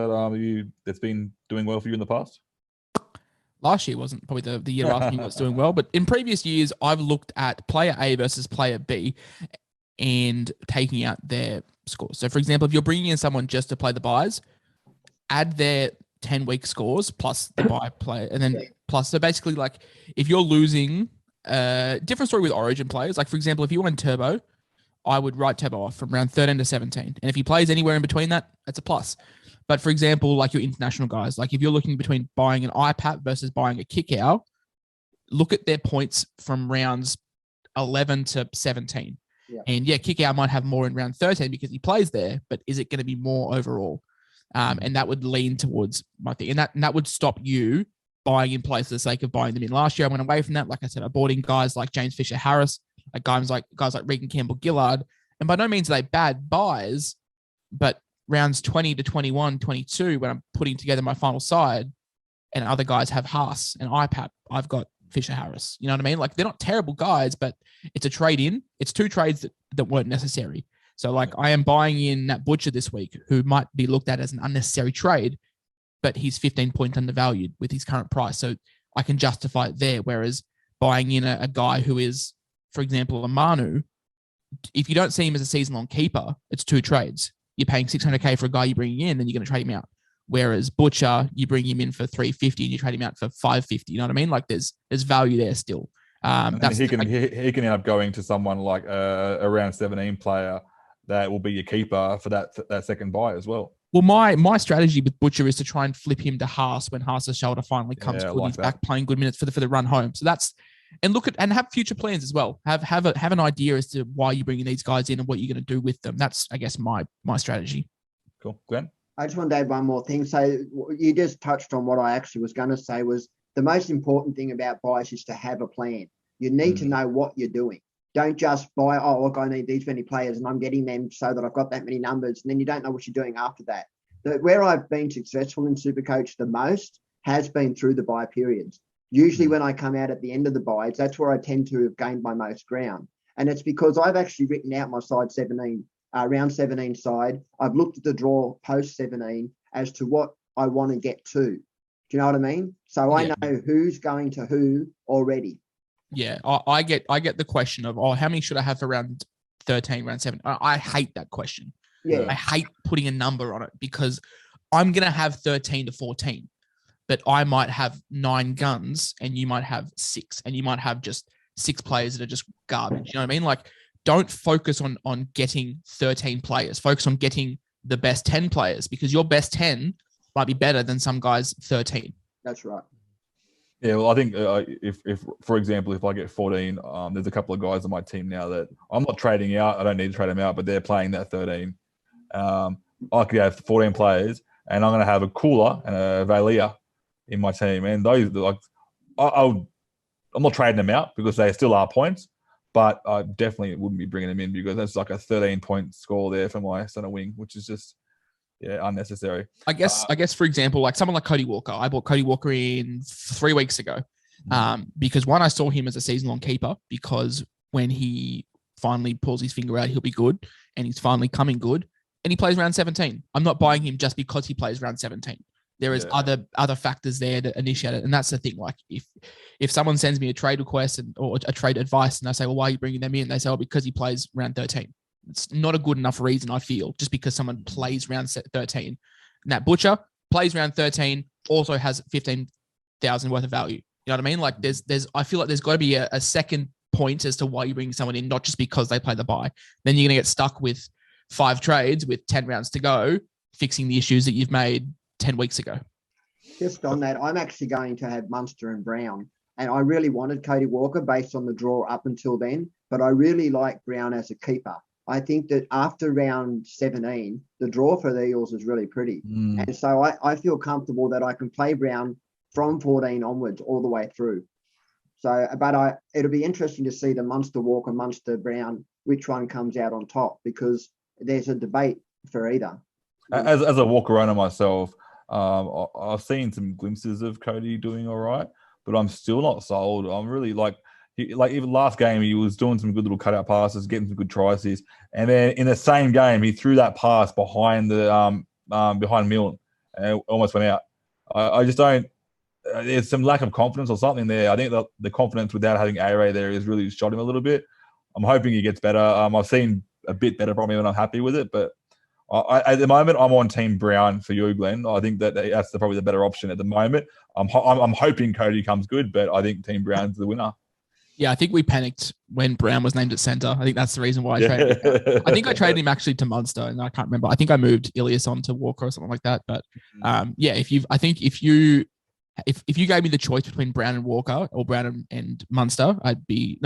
that's been doing well for you in the past? Last year wasn't probably the year after me was doing well, but in previous years, I've looked at player A versus player B and taking out their scores. So, for example, if you're bringing in someone just to play the buys, add their 10-week scores plus the buy player, and then plus. So basically, like if you're losing, different story with Origin players. Like for example, if you went Turbo, I would write Turbo off from round 13 to 17, and if he plays anywhere in between that, that's a plus. But for example, like your international guys, like if you're looking between buying an iPad versus buying a kick out, look at their points from rounds 11 to 17. Yeah. And kick out might have more in round 13 because he plays there, but is it going to be more overall? And that would lean towards my thing. And that would stop you buying in place for the sake of buying them in. Last year, I went away from that. Like I said, I bought in guys like James Fisher-Harris, like guys like Regan Campbell-Gillard. And by no means are they bad buys, but rounds 20 to 21, 22, when I'm putting together my final side, and other guys have Haas and IPAP, I've got Fisher-Harris. You know what I mean? Like they're not terrible guys, but it's a trade in. It's two trades that weren't necessary. So like I am buying in Nat Butcher this week, who might be looked at as an unnecessary trade, but he's 15 points undervalued with his current price. So I can justify it there. Whereas buying in a guy who is, for example, a Manu, if you don't see him as a season-long keeper, it's two trades. You're paying $600K for a guy you're bringing in, then you're going to trade him out. Whereas Butcher, you bring him in for $350 and you trade him out for $550. You know what I mean? Like there's value there still. He can end up going to someone like a round 17 player that will be your keeper for that second buy as well. Well, my strategy with Butcher is to try and flip him to Haas when Haas's shoulder finally comes good. He's back playing good minutes for the run home. So that's, and look at and have future plans as well. Have an idea as to why you're bringing these guys in and what you're going to do with them. That's, I guess, my strategy. Cool. Glenn? I just want to add one more thing. So you just touched on what I actually was going to say was the most important thing about buys is to have a plan. You need to know what you're doing. Don't just buy, look, I need these many players and I'm getting them so that I've got that many numbers. And then you don't know what you're doing after that. Where I've been successful in SuperCoach the most has been through the buy periods. Usually when I come out at the end of the buys, that's where I tend to have gained my most ground. And it's because I've actually written out my side 17, round 17 side. I've looked at the draw post 17 as to what I want to get to. Do you know what I mean? So I know who's going to who already. Yeah, I get the question of, how many should I have for round 13, round 7? I hate that question. Yeah. I hate putting a number on it because I'm going to have 13 to 14, but I might have 9 guns and you might have 6, and you might have just 6 players that are just garbage. You know what I mean? Like, don't focus on getting 13 players. Focus on getting the best 10 players, because your best 10 might be better than some guys' 13. That's right. Yeah, well, I think if for example, if I get 14, there's a couple of guys on my team now that I'm not trading out. I don't need to trade them out, but they're playing that 13. I could have 14 players, and I'm going to have a Cooler and a Valia in my team. And those, like, I'm not trading them out because they still are points, but I definitely wouldn't be bringing them in because that's like a 13-point score there for my center wing, which is just unnecessary. I guess for example, like someone like Cody Walker, I bought Cody Walker in 3 weeks ago because one, I saw him as a season-long keeper because when he finally pulls his finger out, he'll be good, and he's finally coming good, and he plays round 17. I'm not buying him just because he plays round 17. There is other factors there that initiate it, and that's the thing. Like if someone sends me a trade request or a trade advice, and I say, well, why are you bringing them in? They say, because he plays round 13. It's not a good enough reason, I feel, just because someone plays round 13. Nat Butcher plays round 13, also has 15,000 worth of value. You know what I mean? Like I feel like there's got to be a second point as to why you bring someone in, not just because they play the buy. Then you're going to get stuck with 5 trades with 10 rounds to go, fixing the issues that you've made 10 weeks ago. Just on that, I'm actually going to have Munster and Brown. And I really wanted Cody Walker based on the draw up until then, but I really like Brown as a keeper. I think that after round 17, the draw for the Eels is really pretty. And so I feel comfortable that I can play Brown from 14 onwards all the way through. So, but it'll be interesting to see the Munster Walker, Munster Brown, which one comes out on top, because there's a debate for either. As a walker owner myself, I've seen some glimpses of Cody doing all right, but I'm still not sold. I'm really like even last game, he was doing some good little cutout passes, getting some good tries, and then in the same game, he threw that pass behind the behind Milne and it almost went out. I just don't. There's some lack of confidence or something there. I think the confidence without having A-Ray there is really shot him a little bit. I'm hoping he gets better. I've seen a bit better from him and I'm happy with it. But at the moment, I'm on Team Brown for you, Glenn. I think that's probably the better option at the moment. I'm hoping Cody comes good, but I think Team Brown's the winner. Yeah, I think we panicked when Brown was named at centre. I think that's the reason why I traded him. I think I traded him actually to Munster, and I can't remember. I think I moved Ilias on to Walker or something like that. But yeah, if you gave me the choice between Brown and Walker or Brown and Munster, I'd be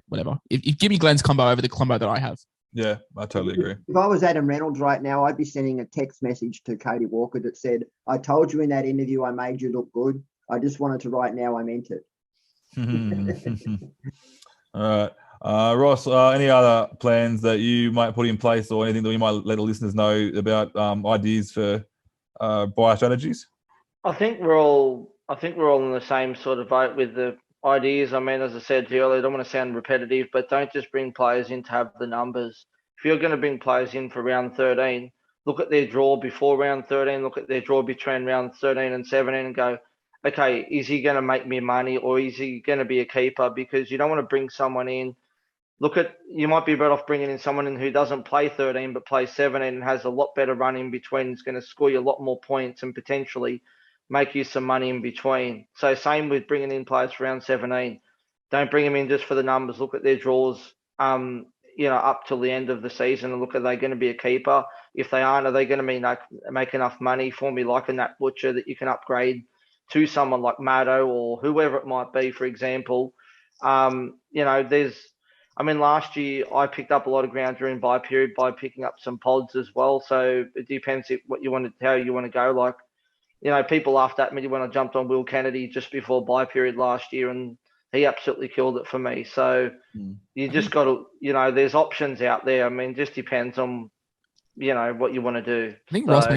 whatever. If give me Glenn's combo over the combo that I have. Yeah, I totally agree. If I was Adam Reynolds right now, I'd be sending a text message to Cody Walker that said, "I told you in that interview I made you look good. I just wanted to write now I meant it." All right. Ross, any other plans that you might put in place or anything that we might let the listeners know about ideas for buyer strategies? I think we're all in the same sort of boat with the ideas. I mean, as I said to you earlier, I don't want to sound repetitive, but don't just bring players in to have the numbers. If you're going to bring players in for round 13, look at their draw before round 13, look at their draw between round 13 and 17 and go, okay, is he going to make me money or is he going to be a keeper? Because you don't want to bring someone in. You might be better off bringing in someone in who doesn't play 13 but plays 17 and has a lot better run in between. It's going to score you a lot more points and potentially make you some money in between. So same with bringing in players for round 17. Don't bring them in just for the numbers. Look at their draws, up till the end of the season and look, are they going to be a keeper? If they aren't, are they going to make enough money for me, like a Nat Butcher, that you can upgrade to someone like Maddo or whoever it might be, for example. Last year I picked up a lot of ground during buy period by picking up some pods as well. So it depends how you want to go. Like, people laughed at me when I jumped on Will Kennedy just before buy period last year, and he absolutely killed it for me. So you just got to, there's options out there. I mean, just depends on, what you want to do. I think Ross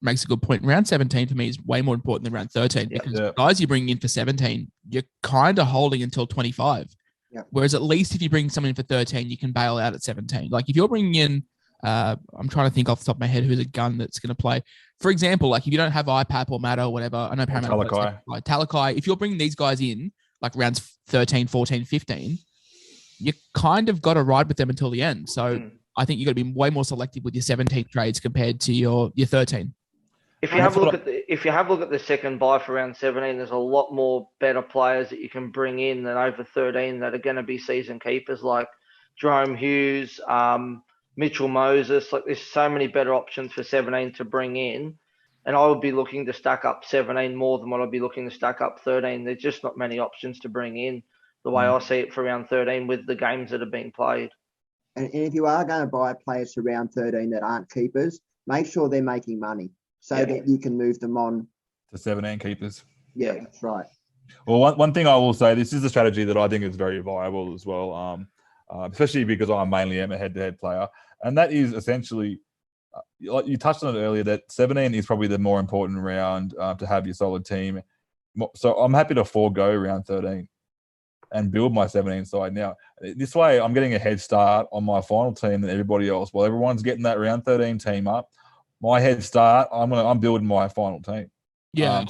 makes a good point. Round 17 for me is way more important than round 13 because guys you bring in for 17, you're kind of holding until 25. Yeah. Whereas at least if you bring someone in for 13, you can bail out at 17. Like if you're bringing in, I'm trying to think off the top of my head who's a gun that's going to play. For example, like if you don't have IPAP or Maddo or whatever, I know Parramatta. Talakai. If you're bringing these guys in, like rounds 13, 14, 15, you kind of got to ride with them until the end. So I think you got to be way more selective with your 17 trades compared to your 13. If you have a look at the second buy for round 17, there's a lot more better players that you can bring in than over 13 that are going to be season keepers, like Jerome Hughes, Mitchell Moses. Like there's so many better options for 17 to bring in, and I would be looking to stack up 17 more than what I'd be looking to stack up 13. There's just not many options to bring in the way I see it for round 13 with the games that are being played. And if you are going to buy players for round 13 that aren't keepers, make sure they're making money so that you can move them on to 17 keepers. Yeah, that's right. Well, one thing I will say, this is a strategy that I think is very viable as well, especially because I mainly am a head-to-head player. And that is essentially, like you touched on it earlier, that 17 is probably the more important round to have your solid team. So I'm happy to forego round 13 and build my 17 side. Now, this way I'm getting a head start on my final team than everybody else. While everyone's getting that round 13 team up, my head start, I'm building my final team. Yeah,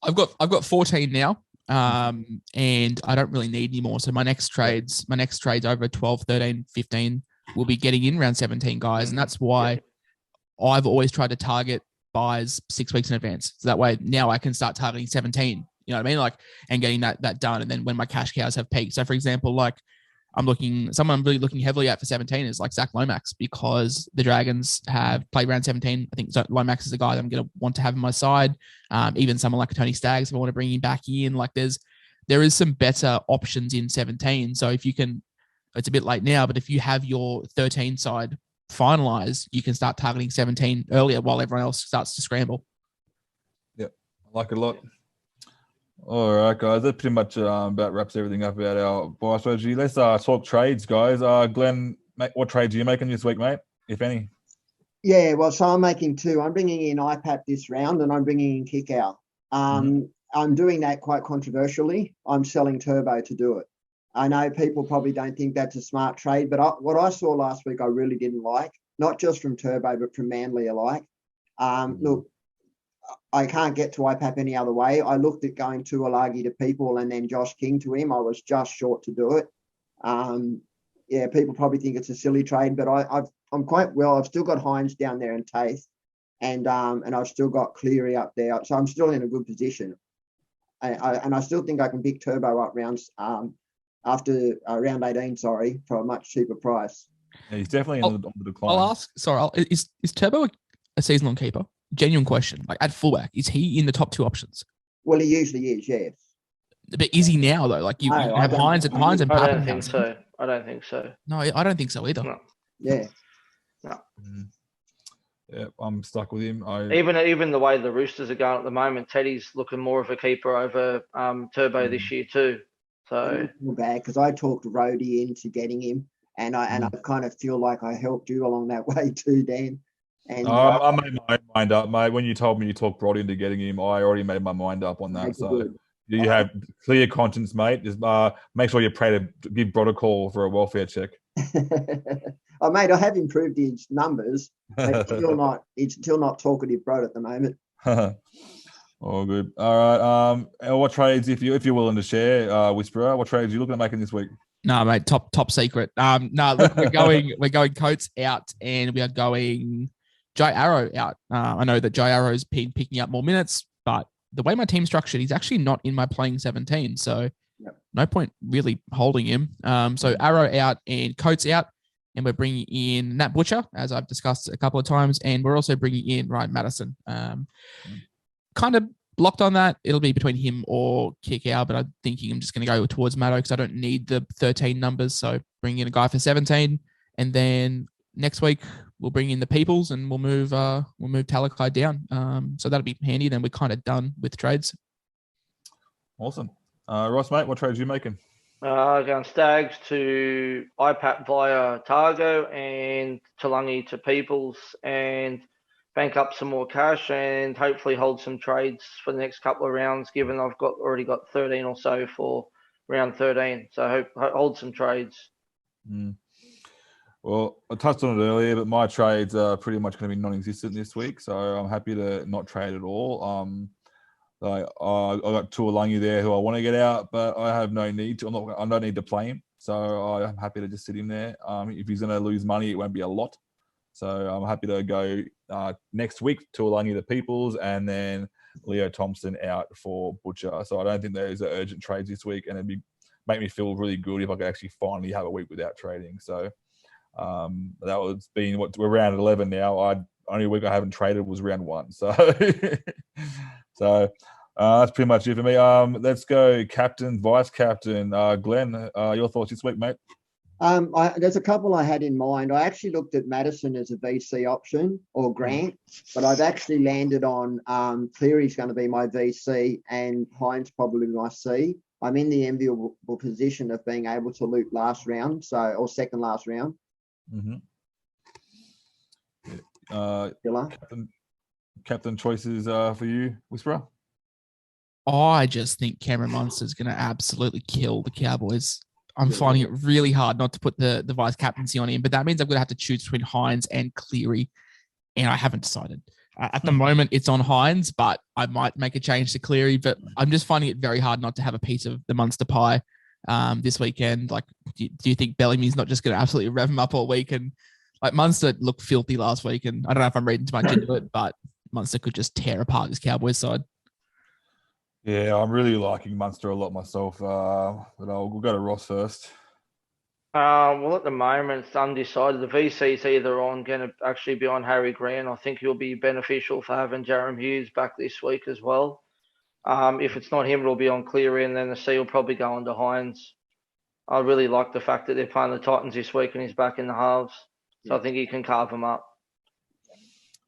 I've got 14 now, and I don't really need any more. So my next trades over 12, 13, 15 will be getting in round 17 guys, and that's why I've always tried to target buys 6 weeks in advance. So that way now I can start targeting 17. You know what I mean? Like, and getting that done. And then when my cash cows have peaked. So for example, like someone I'm really looking heavily at for 17 is like Zach Lomax, because the Dragons have played round 17. I think Lomax is the guy that I'm going to want to have on my side. Even someone like Tony Staggs, if I want to bring him back in, like there is some better options in 17. So if you can, it's a bit late now, but if you have your 13 side finalized, you can start targeting 17 earlier while everyone else starts to scramble. Yep, I like it a lot. All right, guys, that pretty much about wraps everything up about our buy strategy. Let's talk trades, guys. Glenn, what trades are you making this week, mate, if any? Yeah, well, so I'm making two. I'm bringing in IPAP this round, and I'm bringing in Kick Out. I'm doing that quite controversially. I'm selling Turbo to do it. I know people probably don't think that's a smart trade, but what I saw last week I really didn't like, not just from Turbo, but from Manly alike. Look, I can't get to IPAP any other way. I looked at going to Tuolagi to people and then Josh King to him. I was just short to do it. Yeah, people probably think it's a silly trade, but I'm quite well. I've still got Hines down there and Taith, and I've still got Cleary up there. So I'm still in a good position. And I still think I can pick Turbo up rounds after round 18, for a much cheaper price. Yeah, he's definitely on the decline. I'll ask, is Turbo a season-long keeper? Genuine question. Like at fullback, is he in the top two options? Well, he usually is, yes. But is he now though? Like you have Hines and I don't Papenhuyzen. think so. I don't think so. No, I don't think so either. No. Yeah. No. Yeah, I'm stuck with him. Even the way the Roosters are going at the moment, Teddy's looking more of a keeper over Turbo this year too. So bad because I talked Rhodey into getting him, and I kind of feel like I helped you along that way too, Dan. And I made my mind up, mate. When you told me you talked Brody into getting him, I already made my mind up on that. So good. You have clear conscience, mate. Just make sure you pray to give Brod a call for a welfare check. Oh, mate, I have improved his numbers, but he's still not talkative Brod at the moment. All good. All right. What trades, if you're willing to share, Whisperer, what trades are you looking at making this week? No, mate, top secret. No, look, we're going Coates out, and we are going Jai Arrow out. I know that Jai Arrow's been picking up more minutes, but the way my team's structured, he's actually not in my playing 17, so no point really holding him. So Arrow out and Coates out, and we're bringing in Nat Butcher, as I've discussed a couple of times, and we're also bringing in Ryan Madison. Kind of locked on that. It'll be between him or Kick Out, but I'm thinking I'm just going to go towards Maddo because I don't need the 13 numbers. So bring in a guy for 17, and then next week we'll bring in the Peoples and we'll move Talakai down. So that'll be handy. Then we're kind of done with trades. Awesome. Ross, mate, what trades are you making? Going Stags to IPAP via Targo and Talangi to Peoples, and bank up some more cash and hopefully hold some trades for the next couple of rounds, given I've already got 13 or so for round 13. So hope hold some trades. Well, I touched on it earlier, but my trades are pretty much going to be non-existent this week, so I'm happy to not trade at all. I got Tuolungi there who I want to get out, but I have no need to. I don't need to play him, so I'm happy to just sit him there. If he's going to lose money, it won't be a lot. So I'm happy to go next week Tuolungi the Peoples, and then Leo Thompson out for Butcher. So I don't think there's an urgent trades this week, and it'd make me feel really good if I could actually finally have a week without trading. So that was being we're round 11 now. Only week I haven't traded was round 1. So that's pretty much it for me. Let's go captain, vice captain. Glenn, your thoughts this week, mate? There's a couple I had in mind. I actually looked at Madison as a VC option or Grant, but I've actually landed on Cleary's going to be my VC and Hines probably my C. I'm in the enviable position of being able to loot last round, or second last round. Captain choices for you, Whisperer? I just think Cameron Munster's going to absolutely kill the Cowboys. I'm finding it really hard not to put the vice captaincy on him, but that means I'm going to have to choose between Hines and Cleary, and I haven't decided. At the moment, it's on Hines, but I might make a change to Cleary, but I'm just finding it very hard not to have a piece of the Munster pie this weekend. Like, do you think Bellamy's not just going to absolutely rev him up all week? And like Munster looked filthy last week, and I don't know if I'm reading too much into it, but Munster could just tear apart this Cowboys side. Yeah, I'm really liking Munster a lot myself, but we'll go to Ross first. Well, at the moment, it's undecided. The VC's either going to actually be on Harry Grant. I think he'll be beneficial for having Jarom Hughes back this week as well. If it's not him, it'll be on Cleary, and then the C will probably go on to Hines. I really like the fact that they're playing the Titans this week and he's back in the halves. So I think he can carve them up.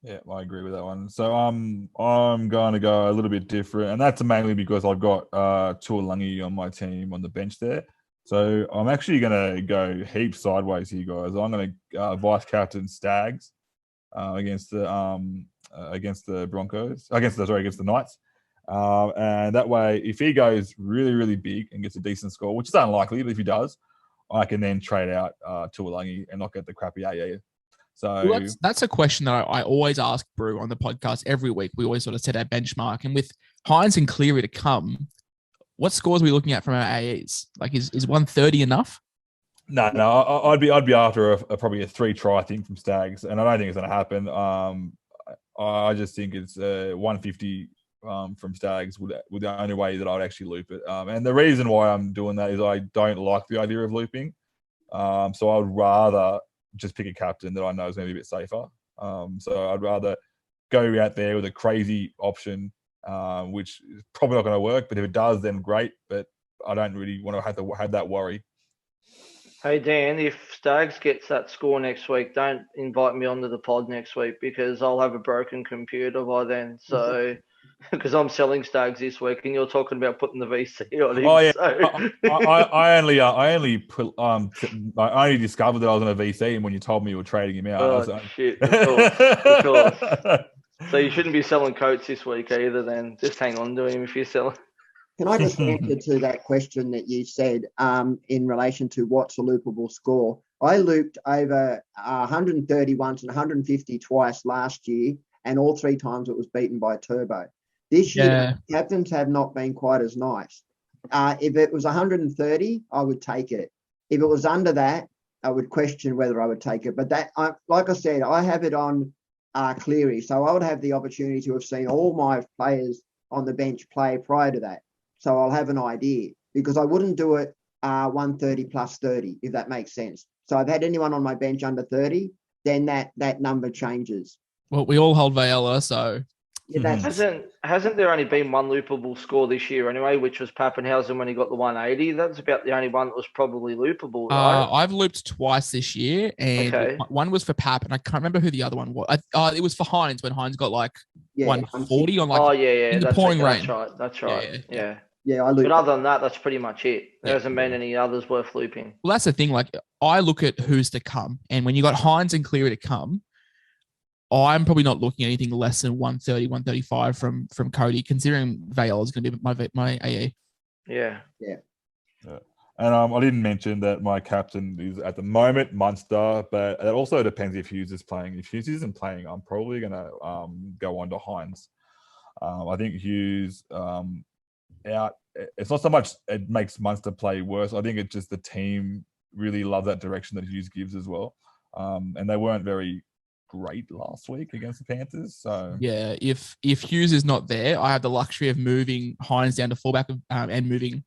Yeah, I agree with that one. So I'm going to go a little bit different, and that's mainly because I've got Tuolangi on my team on the bench there. So I'm actually going to go heaps sideways here, guys. I'm going to vice captain Stags against the Broncos, against the Knights. And that way, if he goes really, really big and gets a decent score, which is unlikely, but if he does, I can then trade out Tuolangi and not get the crappy AE. So well, that's a question that I always ask Brew on the podcast every week. We always sort of set our benchmark. And with Hines and Cleary to come, what scores are we looking at from our AEs? Like, is 130 enough? No, I'd be after probably a 3-try thing from Stags, and I don't think it's going to happen. I just think it's 150 from Stags would the only way that I would actually loop it. And the reason why I'm doing that is I don't like the idea of looping. So I would rather just pick a captain that I know is going to be a bit safer. So I'd rather go out there with a crazy option, which is probably not going to work. But if it does, then great. But I don't really want to have that worry. Hey, Dan, if Stags gets that score next week, don't invite me onto the pod next week because I'll have a broken computer by then. So, because I'm selling Stags this week and you're talking about putting the VC on him. Oh yeah, So. I only discovered that I was on a VC when you told me you were trading him out. Oh, shit, of course. So you shouldn't be selling Coates this week either then. Just hang on to him if you're selling. Can I just answer to that question that you said in relation to what's a loopable score? I looped over 130 once and 150 twice last year, and all 3 times it was beaten by Turbo. This year, captains have not been quite as nice. If it was 130, I would take it. If it was under that, I would question whether I would take it. But that, like I said, I have it on Cleary, so I would have the opportunity to have seen all my players on the bench play prior to that. So I'll have an idea because I wouldn't do it 130 plus 30, if that makes sense. So I've had anyone on my bench under 30, then that number changes. Well, we all hold Vayela, so yeah, hasn't there only been one loopable score this year anyway, which was Pappenhausen when he got the 180? That's about the only one that was probably loopable, right? I've looped twice this year, and one was for Pap, and I can't remember who the other one was. It was for Hines when Hines got like 140 on like in the pouring rain. That's right. Yeah. Yeah, I looped. But other than that, that's pretty much it. There hasn't been any others worth looping. Well, that's the thing. Like, I look at who's to come, and when you got Hines and Cleary to come, I'm probably not looking at anything less than 130, 135 from Cody, considering Vale is going to be my AE. Yeah. And I didn't mention that my captain is at the moment Munster, but it also depends if Hughes is playing. If Hughes isn't playing, I'm probably going to go on to Hines. I think Hughes out. It's not so much it makes Munster play worse. I think it's just the team really love that direction that Hughes gives as well. And they weren't very great last week against the Panthers. So yeah, if Hughes is not there, I have the luxury of moving Hines down to fullback and moving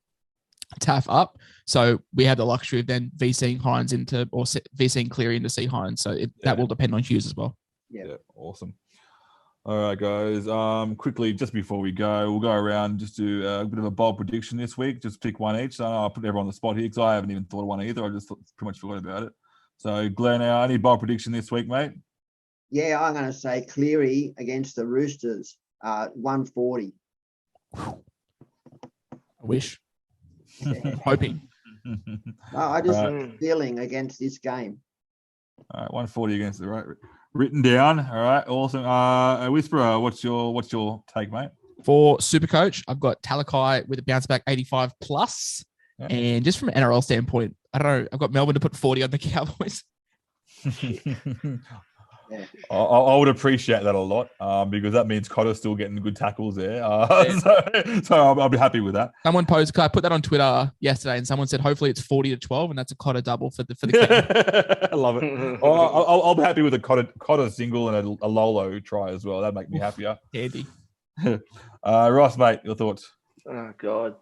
Taff up. So we have the luxury of then VCing Hines into or VCing Cleary into C Hines. So that will depend on Hughes as well. Yeah, awesome. All right, guys. Quickly, just before we go, we'll go around just do a bit of a bold prediction this week. Just pick one each. So I'll put everyone on the spot here because I haven't even thought of one either. I just pretty much forgot about it. So, Glen, any bold prediction this week, mate? Yeah, I'm going to say Cleary against the Roosters, 140. I wish. Hoping. No, I just feeling against this game. All right, 140 against the right. Written down. All right, awesome. Whisperer, what's your take, mate? For SuperCoach, I've got Talakai with a bounce back 85 plus. Yeah. And just from an NRL standpoint, I don't know, I've got Melbourne to put 40 on the Cowboys. Yeah. I would appreciate that a lot because that means Cotter's still getting good tackles there. So I'll be happy with that. Someone posed, I put that on Twitter yesterday, and someone said hopefully it's 40-12, and that's a Cotter double for the I love it. I'll be happy with a Cotter single and a Lolo try as well. That'd make me happier. Handy. Ross, mate, your thoughts? Oh God.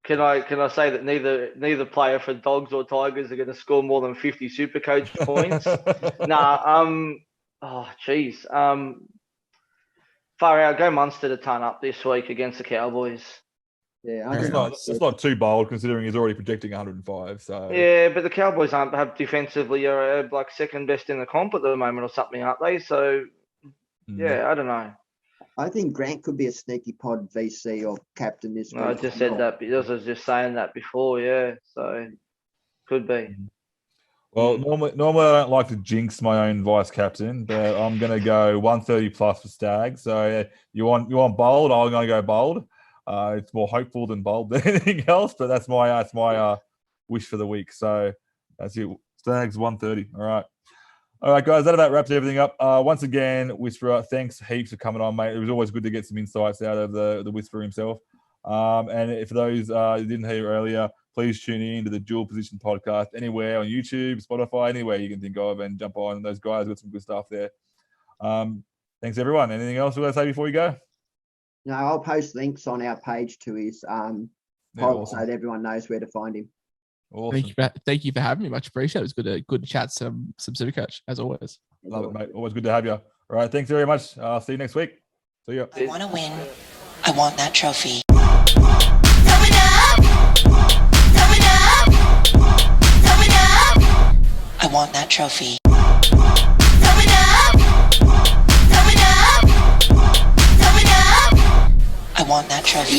Can I say that neither player for Dogs or Tigers are going to score more than 50 SuperCoach points? Oh, geez. Far out. Go Munster to turn up this week against the Cowboys. Yeah, It's not too bold considering he's already projecting 105. So yeah, but the Cowboys have defensively are like second best in the comp at the moment or something, aren't they? So yeah, I don't know. I think Grant could be a sneaky pod VC or captain this week. No, I just said that because I was just saying that before. Yeah, so could be. Well, normally I don't like to jinx my own vice captain, but I'm going to go 130 plus for Stag. So you want bold? I'm going to go bold. It's more hopeful than bold than anything else, but that's my wish for the week. So that's it. Stags 130. All right, guys. That about wraps everything up. Once again, Whisperer, thanks heaps for coming on, mate. It was always good to get some insights out of the Whisperer himself. And if those who didn't hear earlier, please tune in to the Dual Position podcast anywhere on YouTube, Spotify, anywhere you can think of, and jump on. Those guys got some good stuff there. Thanks, everyone. Anything else you want to say before you go? No, I'll post links on our page to his pod so that everyone knows where to find him. Awesome. Thank you for having me. Much appreciated. It was good to chat some SuperCoach as always. Love it, mate. Always good to have you. All right. Thanks very much. I'll see you next week. See ya. I want to win. I want that trophy. I want that trophy. I want that trophy.